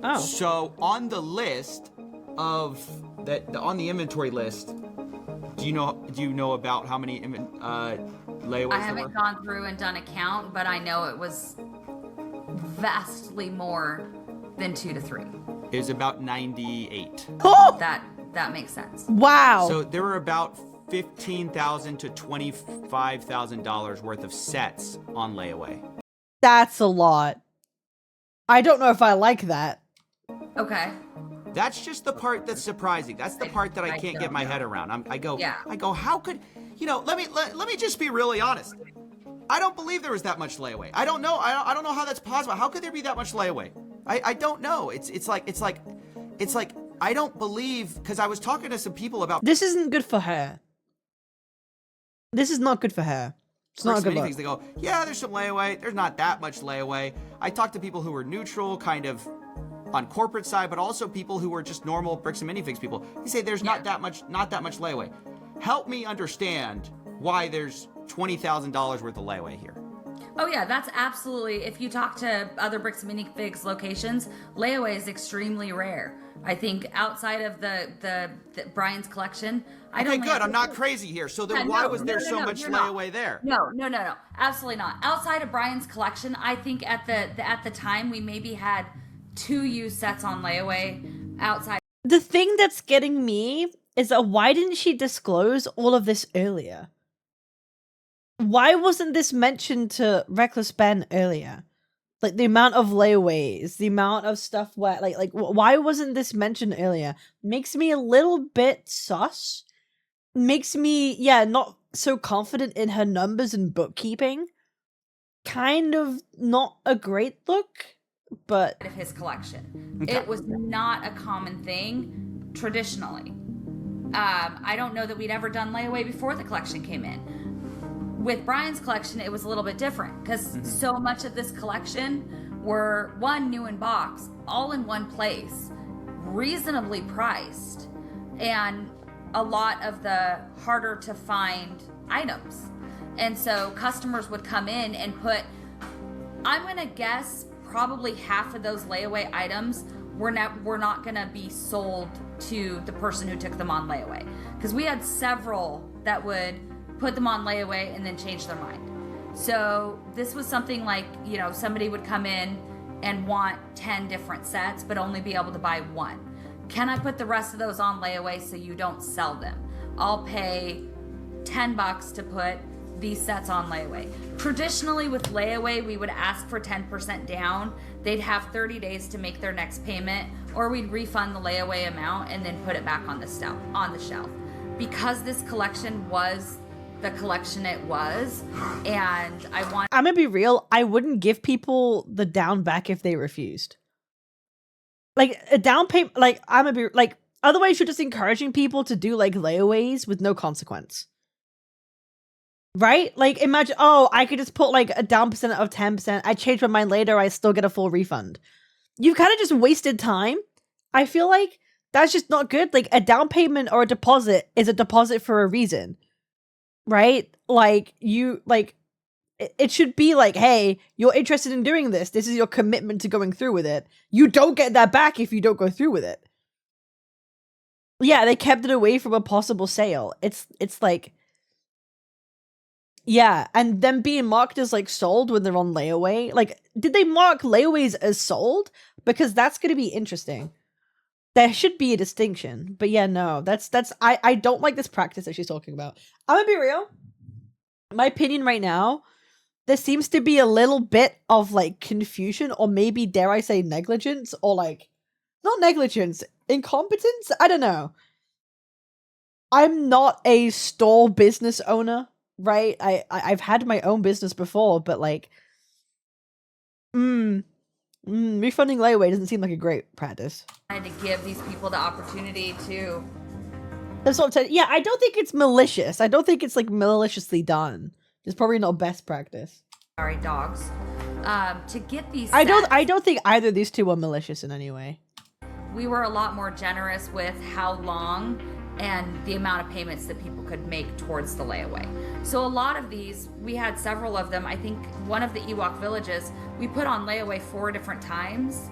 Oh. So on the list of that, on the inventory list, do you know about how many layaways I there haven't were? gone through and done a count, but I know it was vastly more than 2 to 3. It was about 98. That makes sense. Wow. So there were about $15,000 to $25,000 worth of sets on layaway. That's a lot. I don't know if I like that. Okay. That's just the part that's surprising. That's the part that I can't get my head around. I go, how could, let me just be really honest. I don't believe there was that much layaway. I don't know. I don't know how that's possible. How could there be that much layaway? I don't know. It's like I don't believe, because I was talking to some people about This isn't good for her. This is not good for her. It's not a good look. They go, yeah, there's some layaway. There's not that much layaway. I talked to people who were neutral, kind of on corporate side, but also people who were just normal bricks and minifigs people. They say there's not that much layaway. Help me understand why there's $20,000 worth of layaway here. Oh yeah, that's absolutely, if you talk to other bricks and minifigs locations, layaway is extremely rare. I think outside of the Brian's collection, Okay, good. I'm not crazy here. So then why was there so much layaway there? No, absolutely not. Outside of Brian's collection, I think at the time we maybe had 2 used sets on layaway outside. The thing that's getting me is that why didn't she disclose all of this earlier? Why wasn't this mentioned to Reckless Ben earlier? Like the amount of layaways, the amount of stuff where like why wasn't this mentioned earlier? Makes me a little bit sus. Makes me not so confident in her numbers and bookkeeping. Kind of not a great look, but of his collection. Okay. It was not a common thing traditionally. I don't know that we'd ever done layaway before the collection came in. With Brian's collection, it was a little bit different because so much of this collection were new in box, all in one place, reasonably priced, and a lot of the harder to find items. And so customers would come in and put, I'm gonna guess probably half of those layaway items were not gonna be sold to the person who took them on layaway. Because we had several that would put them on layaway and then change their mind. So this was something like, somebody would come in and want 10 different sets, but only be able to buy 1. Can I put the rest of those on layaway so you don't sell them? I'll pay $10 to put these sets on layaway. Traditionally with layaway, we would ask for 10% down. They'd have 30 days to make their next payment, or we'd refund the layaway amount and then put it back on the shelf. Because this collection was the collection it was, and I'm gonna be real, I wouldn't give people the down back if they refused. Like a down payment, like I'm gonna be like, otherwise you're just encouraging people to do like layaways with no consequence. Right? Like imagine, oh, I could just put like a down percent of 10%. I change my mind later, I still get a full refund. You've kind of just wasted time. I feel like that's just not good. Like a down payment or a deposit is a deposit for a reason. Right? Like it should be like, hey, you're interested in doing this. This is your commitment to going through with it. You don't get that back if you don't go through with it. Yeah, they kept it away from a possible sale. It's like, yeah, and them being marked as like sold when they're on layaway. Like, did they mark layaways as sold? Because that's going to be interesting. There should be a distinction. But yeah, no, I don't like this practice that she's talking about. I'm gonna be real. My opinion right now, there seems to be a little bit of like confusion, or maybe dare I say negligence, or like, not negligence, incompetence? I don't know. I'm not a store business owner. Right? I've had my own business before, but like, refunding layaway doesn't seem like a great practice. trying to give these people the opportunity to. That's what I'm saying. Yeah, I don't think it's malicious. I don't think it's like maliciously done. It's probably not best practice. Sorry, dogs. To get these. I don't think either of these two were malicious in any way. We were a lot more generous with how long and the amount of payments that people could make towards the layaway. So a lot of these, we had several of them. I think one of the Ewok villages, we put on layaway 4 different times,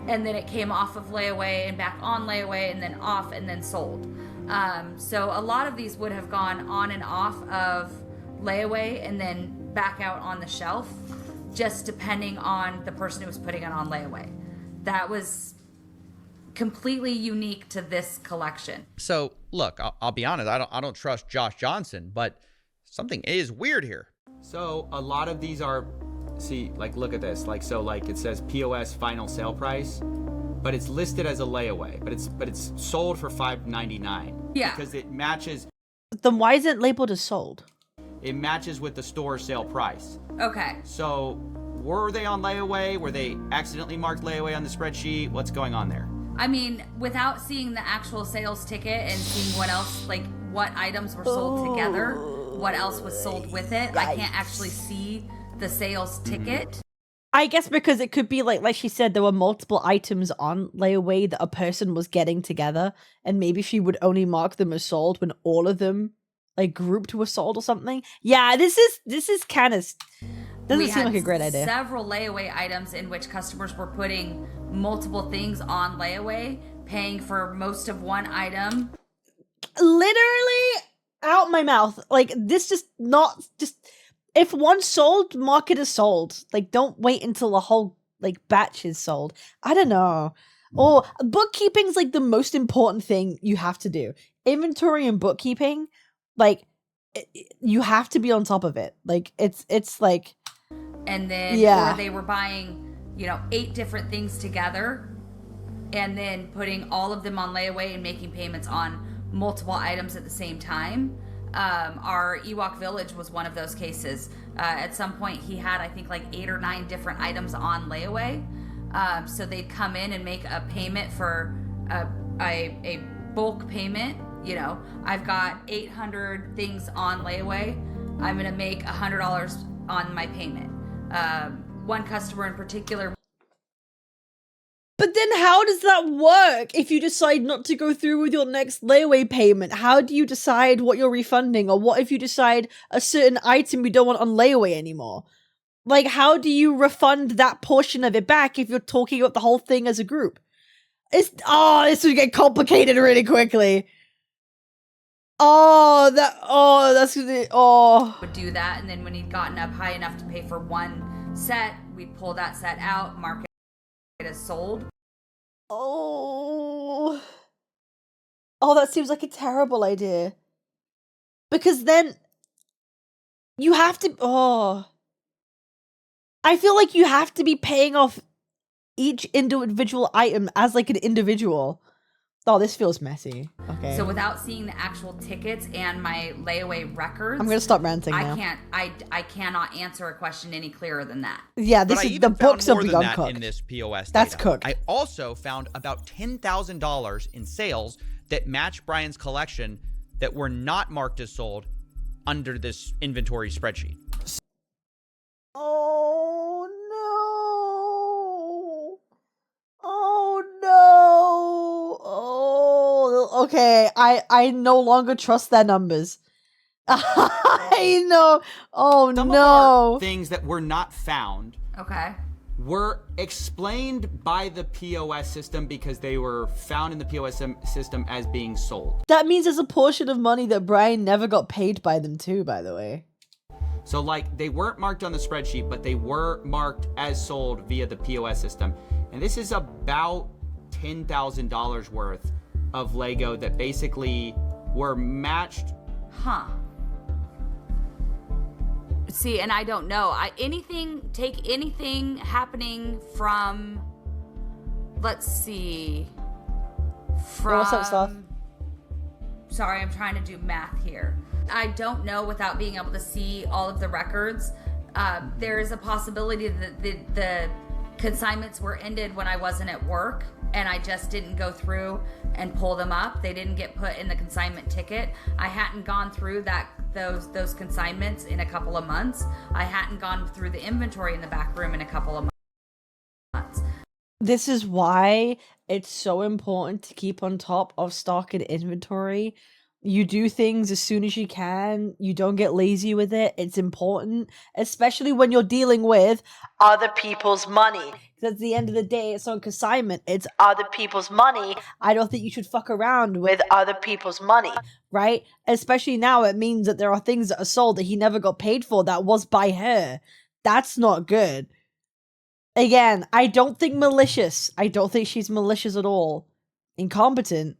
and then it came off of layaway and back on layaway and then off and then sold. So a lot of these would have gone on and off of layaway and then back out on the shelf, just depending on the person who was putting it on layaway. That was completely unique to this collection. So look, I'll be honest, I don't trust Josh Johnson, but something is weird here. So a lot of these are, see, like look at this, like so like it says POS final sale price, but it's listed as a layaway, but it's sold for $5.99. Yeah. Because it matches. Then why isn't it labeled as sold? It matches with the store sale price. Okay. So were they on layaway? Were they accidentally marked layaway on the spreadsheet? What's going on there? I mean, without seeing the actual sales ticket and seeing what else, like what items were sold together, what else was sold with it, I can't actually see the sales ticket. I guess because it could be like she said, there were multiple items on layaway that a person was getting together, and maybe she would only mark them as sold when all of them like grouped were sold or something. Yeah, this is kind of doesn't seem like a great idea. Several layaway items in which customers were putting multiple things on layaway, paying for most of one item. Literally out my mouth. Like this just if one sold, mark it as sold. Like don't wait until the whole like batch is sold. I don't know. Or bookkeeping's like the most important thing you have to do. Inventory and bookkeeping, like you have to be on top of it. Like it's like, and then or they were buying 8 different things together and then putting all of them on layaway and making payments on multiple items at the same time. Our Ewok village was one of those cases. At some point he had I think like 8 or 9 different items on layaway. So they'd come in and make a payment for a bulk payment. I've got 800 things on layaway. I'm gonna make $100 on my payment. One customer in particular. But then how does that work if you decide not to go through with your next layaway payment? How do you decide what you're refunding? Or what if you decide a certain item you don't want on layaway anymore? Like, how do you refund that portion of it back if you're talking about the whole thing as a group? This would get complicated really quickly. Would do that, and then when he'd gotten up high enough to pay for one set, we'd pull that set out, mark it as sold. That seems like a terrible idea. Because then You have to, I feel like you have to be paying off each individual item as like an individual. Oh, this feels messy. Okay. So without seeing the actual tickets and my layaway records, I'm gonna stop ranting now. I cannot answer a question any clearer than that. Yeah, this is the books are beyond cooked. In this POS That's data. cooked. I also found about $10,000 in sales that match Brian's collection that were not marked as sold under this inventory spreadsheet. Oh no. Oh no. Oh, okay. I no longer trust their numbers. I know. Oh Some no. of our things that were not found. Okay. Were explained by the POS system because they were found in the POS system as being sold. That means there's a portion of money that Brian never got paid by them too, by the way. So like they weren't marked on the spreadsheet, but they were marked as sold via the POS system. And this is about $10,000 worth of Lego that basically were matched. Huh. See, and I don't know. Take anything happening from, let's see, from... What's up, stuff? Sorry, I'm trying to do math here. I don't know without being able to see all of the records. There is a possibility that the consignments were ended when I wasn't at work and I just didn't go through and pull them up. They didn't get put in the consignment ticket. I hadn't gone through those consignments in a couple of months. I hadn't gone through the inventory in the back room in a couple of months. This is why it's so important to keep on top of stock and inventory. You do things as soon as you can. You don't get lazy with it. It's important, especially when you're dealing with other people's money. Because at the end of the day, it's on consignment. It's other people's money. I don't think you should fuck around with other people's money, right? Especially now, it means that there are things that are sold that he never got paid for that was by her. That's not good. Again, I don't think malicious. I don't think she's malicious at all. Incompetent.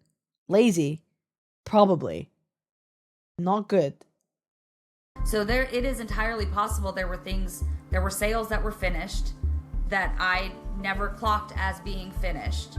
Lazy. Probably. Not good. So it is entirely possible there were sales that were finished that I never clocked as being finished.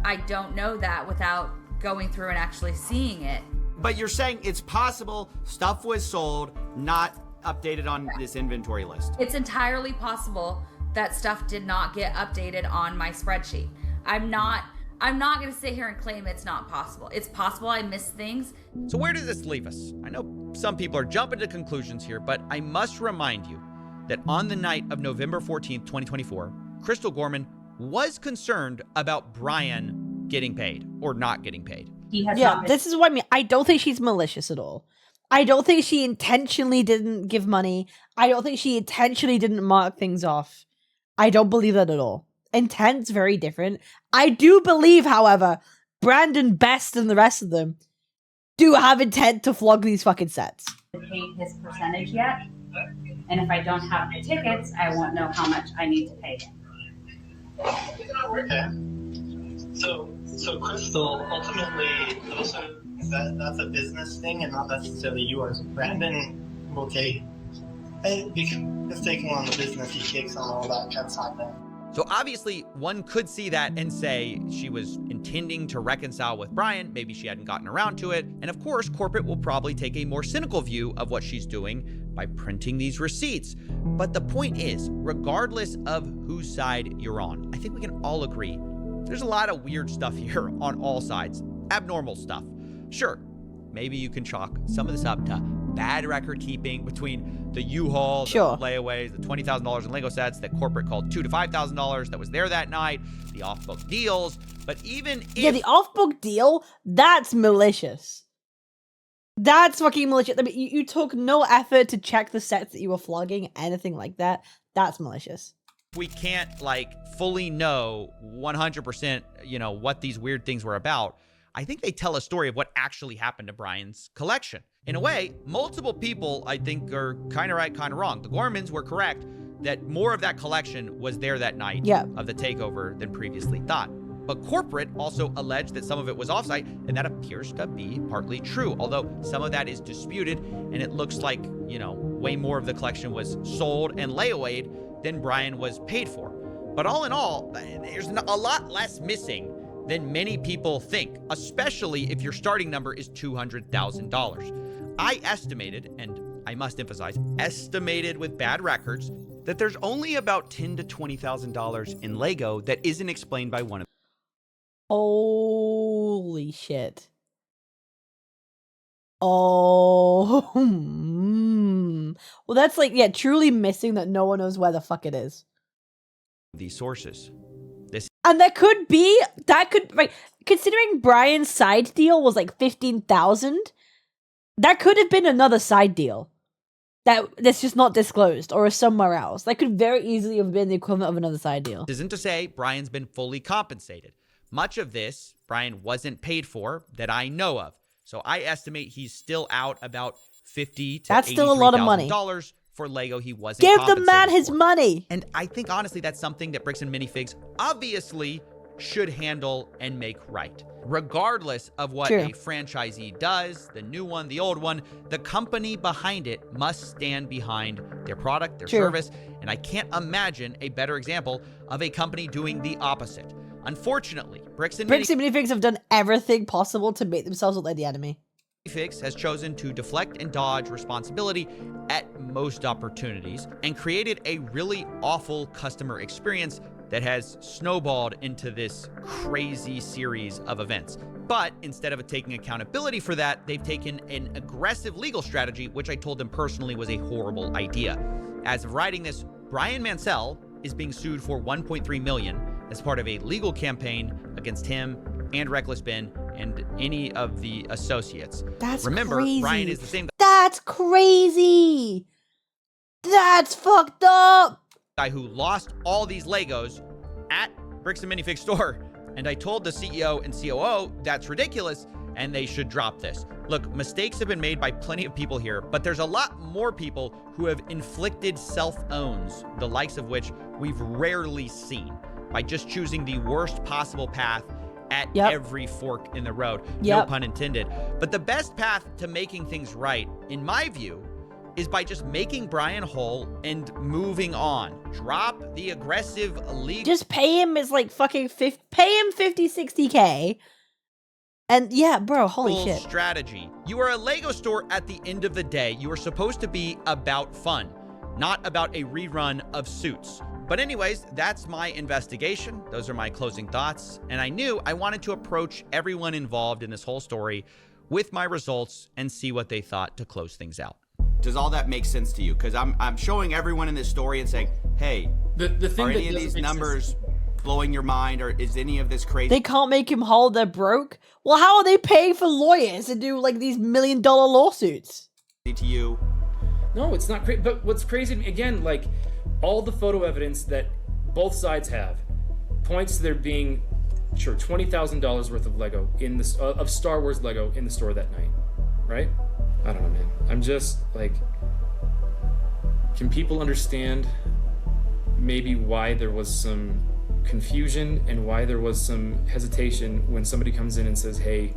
I don't know that without going through and actually seeing it. But you're saying it's possible stuff was sold, not updated on this inventory list. It's entirely possible that stuff did not get updated on my spreadsheet. I'm not going to sit here and claim it's not possible. It's possible I missed things. So where does this leave us? I know some people are jumping to conclusions here, but I must remind you that on the night of November 14th, 2024, Crystal Gorman was concerned about Brian getting paid or not getting paid. Yeah, this is what I mean. I don't think she's malicious at all. I don't think she intentionally didn't give money. I don't think she intentionally didn't mark things off. I don't believe that at all. Intent's very different. I do believe, however, Brandon Best and the rest of them do have intent to flog these fucking sets. Paid his percentage yet, and if I don't have the tickets, I won't know how much I need to pay him. Okay. So Crystal, ultimately, that's a business thing and not necessarily yours. Brandon will take, if taking on the business, he takes on all that consignment. So obviously, one could see that and say she was intending to reconcile with Brian. Maybe she hadn't gotten around to it. And of course, corporate will probably take a more cynical view of what she's doing by printing these receipts. But the point is, regardless of whose side you're on, I think we can all agree there's a lot of weird stuff here on all sides. Abnormal stuff. Sure, maybe you can chalk some of this up to bad record keeping between the U-Haul, the layaways, the $20,000 in Lego sets that corporate called $2,000 to $5,000 that was there that night, the off-book deals. But even if... Yeah, the off-book deal, that's malicious. That's fucking malicious. I mean, you took no effort to check the sets that you were flogging, anything like that. That's malicious. We can't, like, fully know 100%, what these weird things were about. I think they tell a story of what actually happened to Brian's collection. In a way, multiple people, I think, are kind of right, kind of wrong. The Gormans were correct that more of that collection was there that night of the takeover than previously thought. But corporate also alleged that some of it was offsite, and that appears to be partly true, although some of that is disputed, and it looks like, way more of the collection was sold and layawayed than Brian was paid for. But all in all, there's a lot less missing than many people think, especially if your starting number is $200,000. I estimated, and I must emphasize, estimated with bad records, that there's only about $10,000 to $20,000 in Lego that isn't explained by one of them. Holy shit. Oh. Well, that's like, yeah, truly missing that no one knows where the fuck it is. These sources. And that could, like, considering Brian's side deal was like 15,000, that could have been another side deal that's just not disclosed or is somewhere else. That could very easily have been the equivalent of another side deal. Isn't to say Brian's been fully compensated. Much of this Brian wasn't paid for that I know of. So I estimate he's still out about $50,000 to that's still a lot of money for Lego he wasn't Give compensated the man his for. money. And I think honestly that's something that Bricks and Minifigs obviously should handle and make right. Regardless of what a franchisee does, the new one, the old one, the company behind it must stand behind their product, their service, and I can't imagine a better example of a company doing the opposite. Unfortunately, Bricks and Minifigs have done everything possible to make themselves look like the enemy. Minifigs has chosen to deflect and dodge responsibility at most opportunities and created a really awful customer experience that has snowballed into this crazy series of events. But instead of taking accountability for that, they've taken an aggressive legal strategy, which I told them personally was a horrible idea. As of writing this, Brian Mansell is being sued for $1.3 million as part of a legal campaign against him and Reckless Ben and any of the associates. Remember, crazy. Brian is the same That's crazy. That's fucked up. Guy who lost all these Legos at Bricks and Minifigs store. And I told the CEO and COO that's ridiculous and they should drop this. Look, mistakes have been made by plenty of people here, but there's a lot more people who have inflicted self-owns, the likes of which we've rarely seen, by just choosing the worst possible path at every fork in the road. No pun intended. But the best path to making things right, in my view, is by just making Brian whole and moving on. Drop the aggressive league. Just pay him as like fucking pay him 50, 60K. And yeah, bro, holy shit. Strategy. You are a Lego store at the end of the day. You are supposed to be about fun, not about a rerun of Suits. But anyways, that's my investigation. Those are my closing thoughts. And I knew I wanted to approach everyone involved in this whole story with my results and see what they thought to close things out. Does all that make sense to you? Because I'm showing everyone in this story and saying, hey, the thing are that any of these doesn't make sense blowing your mind, or is any of this crazy? They can't make him whole, they're broke. Well, how are they paying for lawyers to do like these $1 million lawsuits? To you? No, it's not crazy. But what's crazy, again, like all the photo evidence that both sides have points to there being, sure, $20,000 worth of Lego in this of Star Wars Lego in the store that night, right? I don't know, man. I'm just like, can people understand maybe why there was some confusion and why there was some hesitation when somebody comes in and says, hey,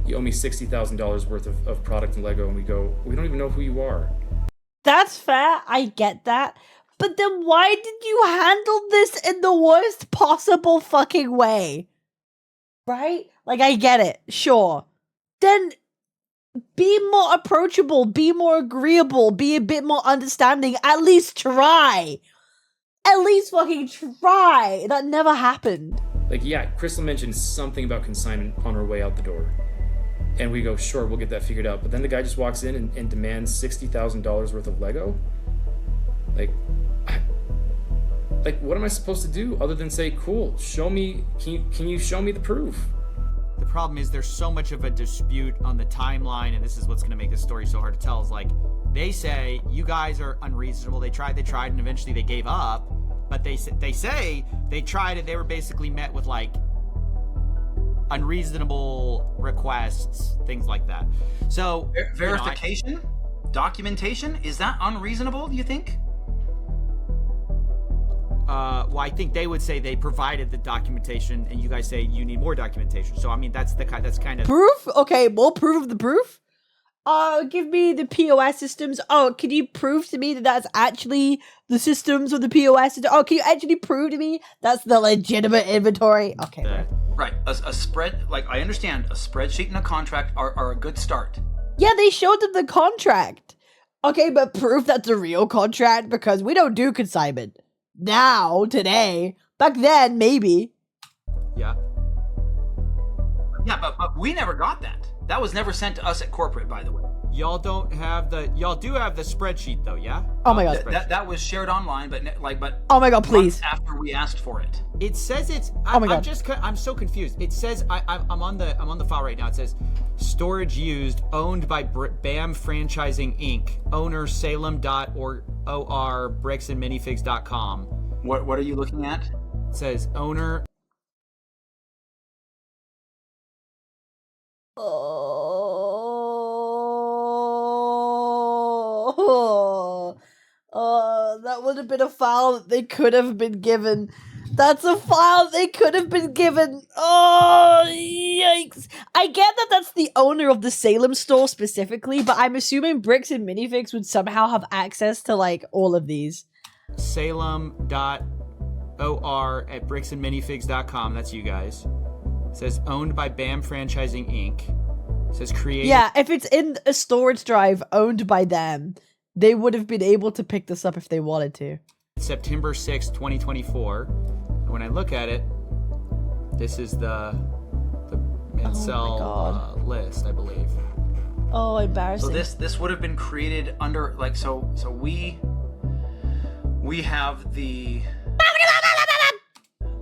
you owe me $60,000 worth of product in Lego, and we go, we don't even know who you are. That's fair, I get that. But then why did you handle this in the worst possible fucking way? Right? Like, I get it, sure. Then be more approachable, be more agreeable, be a bit more understanding. At least try. At least fucking try. That never happened. Like, yeah, Crystal mentioned something about consignment on her way out the door. And we go, sure, we'll get that figured out. But then the guy just walks in and demands $60,000 worth of Lego. Like, what am I supposed to do other than say, cool, show me, can you show me the proof? The problem is there's so much of a dispute on the timeline, and this is what's going to make this story so hard to tell, is like, they say, you guys are unreasonable. They tried, and eventually they gave up. But they say they tried it. They were basically met with, like, unreasonable requests, things like that. So verification, documentation, is that unreasonable, do you think? Well, I think they would say they provided the documentation, and you guys say you need more documentation. So I mean, that's kind of proof. Okay, well, proof of the proof. give me the POS systems. Oh, can you prove to me that that's actually the systems of the POS? Oh, can you actually prove to me that's the legitimate inventory? Okay. Right. A spread, like, I understand a spreadsheet and a contract are a good start. Yeah, they showed them the contract. Okay, but proof that's a real contract, because we don't do consignment. Now, today. Back then, maybe. Yeah. Yeah, but we never got that. That was never sent to us at corporate, by the way. Y'all do have the spreadsheet though, yeah? Oh my god. That was shared online, but oh my god, please. After we asked for it. It says it's. Oh my god. I'm so confused. It says I'm on the file right now. It says storage used, owned by BAM Franchising Inc. Owner Salem.or bricksandminifigs.com. What are you looking at? It says owner. That would have been a file that they could have been given. That's a file they could have been given. Oh, yikes. I get that that's the owner of the Salem store specifically, but I'm assuming Bricks and Minifigs would somehow have access to, like, all of these. Salem.or at bricksandminifigs.com. That's you guys. It says owned by BAM Franchising Inc. It says created. Yeah, if it's in a storage drive owned by them, they would have been able to pick this up if they wanted to. September 6th, 2024. And when I look at it, this is the Mansell list, I believe. Oh, embarrassing. So this would have been created under, like, so we have the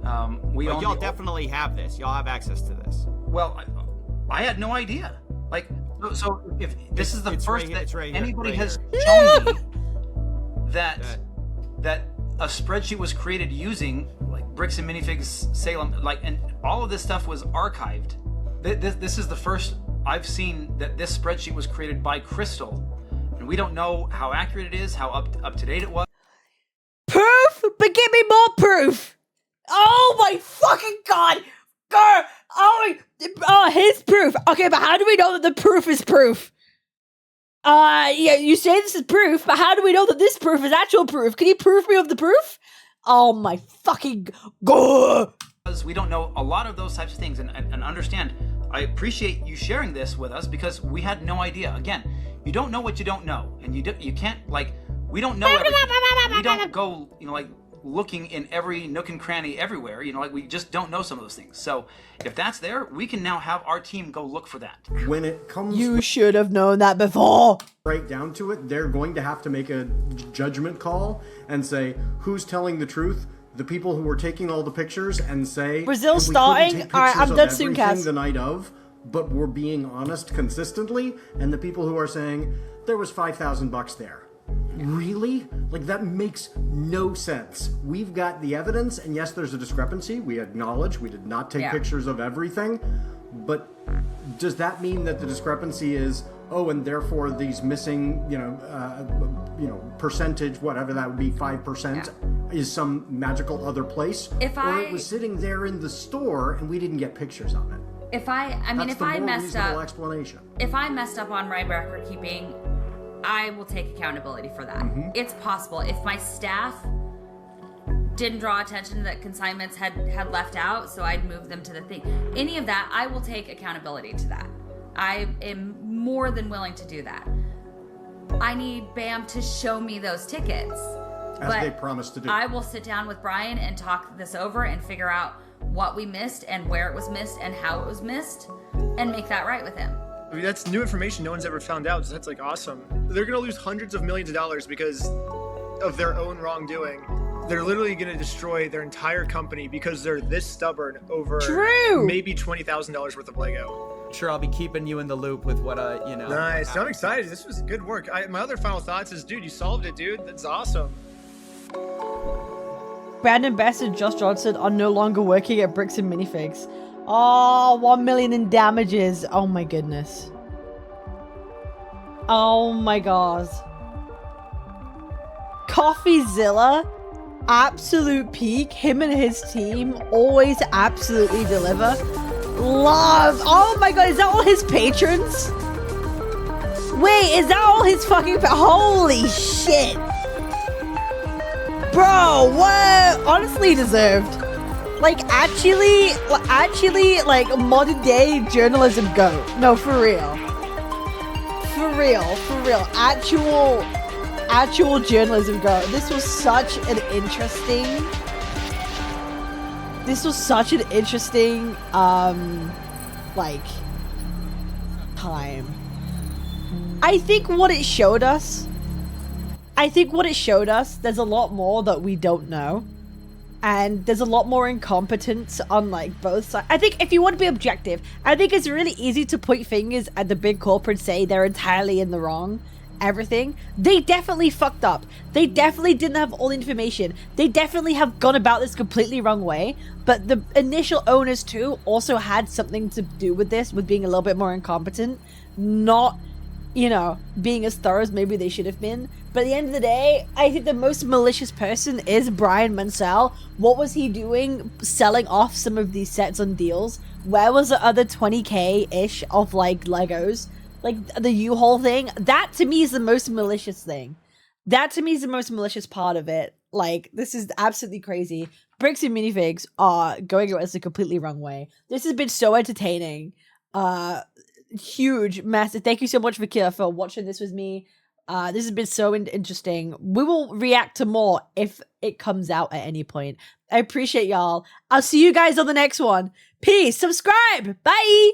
But y'all definitely have this. Y'all have access to this. Well, I had no idea. Like, so if this is the first that anybody has shown me that a spreadsheet was created using, like, Bricks and Minifigs Salem, like, and all of this stuff was archived. This is the first I've seen that this spreadsheet was created by Crystal, and we don't know how accurate it is, how up to date it was. Proof? But give me more proof! Oh my fucking god! Girl! Oh, his proof! Okay, but how do we know that the proof is proof? Yeah, you say this is proof, but how do we know that this proof is actual proof? Can you prove me of the proof? Oh my fucking god! Because we don't know a lot of those types of things, and understand, I appreciate you sharing this with us because we had no idea. Again, you don't know what you don't know, and you can't, like, we don't know everything. We don't go, like, looking in every nook and cranny everywhere, like, we just don't know some of those things. So if that's there, we can now have our team go look for that. When it comes, you should have known that before. Right down to it, they're going to have to make a judgment call and say who's telling the truth. The people who were taking all the pictures and say Brazil starting. All right, I'm done soon, Cass. The night of, but we're being honest consistently, and the people who are saying there was $5,000 there. Really? Like, that makes no sense. We've got the evidence, and yes, there's a discrepancy. We acknowledge we did not take pictures of everything, but does that mean that the discrepancy is, oh, and therefore these missing, percentage, whatever that would be, 5%, is some magical other place? Or it was sitting there in the store and we didn't get pictures of it. If I messed up, explanation. If I messed up on my record keeping, I will take accountability for that. Mm-hmm. It's possible. If my staff didn't draw attention that consignments had left out, so I'd move them to the thing. Any of that, I will take accountability to that. I am more than willing to do that. I need BAM to show me those tickets. As they promised to do. I will sit down with Brian and talk this over and figure out what we missed and where it was missed and how it was missed and make that right with him. I mean, that's new information no one's ever found out, so that's, like, awesome. They're gonna lose hundreds of millions of dollars because of their own wrongdoing. They're literally gonna destroy their entire company because they're this stubborn over maybe $20,000 worth of Lego. Sure, I'll be keeping you in the loop with what Nice. I'm excited. This was good work. My other final thoughts is, dude, you solved it, dude. That's awesome. Brandon Best and Josh Johnson are no longer working at Bricks and Minifigs. Oh, 1 million in damages. Oh my goodness. Oh my god. Coffeezilla, absolute peak. Him and his team always absolutely deliver. Love. Oh my god, is that all his patrons? Wait, is that all his fucking... Holy shit. Bro, what? Honestly deserved. Like, actually, like, modern day journalism go. No, for real. For real. Actual journalism go. This was such an interesting... like, time. I think what it showed us, there's a lot more that we don't know. And there's a lot more incompetence on, like, both sides. I think if you want to be objective, I think it's really easy to point fingers at the big corporates, say they're entirely in the wrong. Everything. They definitely fucked up. They definitely didn't have all the information. They definitely have gone about this completely wrong way. But the initial owners, too, also had something to do with this, with being a little bit more incompetent. Not... you know, being as thorough as maybe they should have been. But at the end of the day, I think the most malicious person is Brian Mansell. What was he doing selling off some of these sets on deals? Where was the other 20k-ish of, like, Legos? Like, the U-Haul thing? That, to me, is the most malicious thing. That, to me, is the most malicious part of it. Like, this is absolutely crazy. Bricks and minifigs are going about this a completely wrong way. This has been so entertaining. Huge, massive. Thank you so much, Vakira, for watching this with me. This has been so interesting. We will react to more if it comes out at any point. I appreciate y'all. I'll see you guys on the next one. Peace. Subscribe. Bye.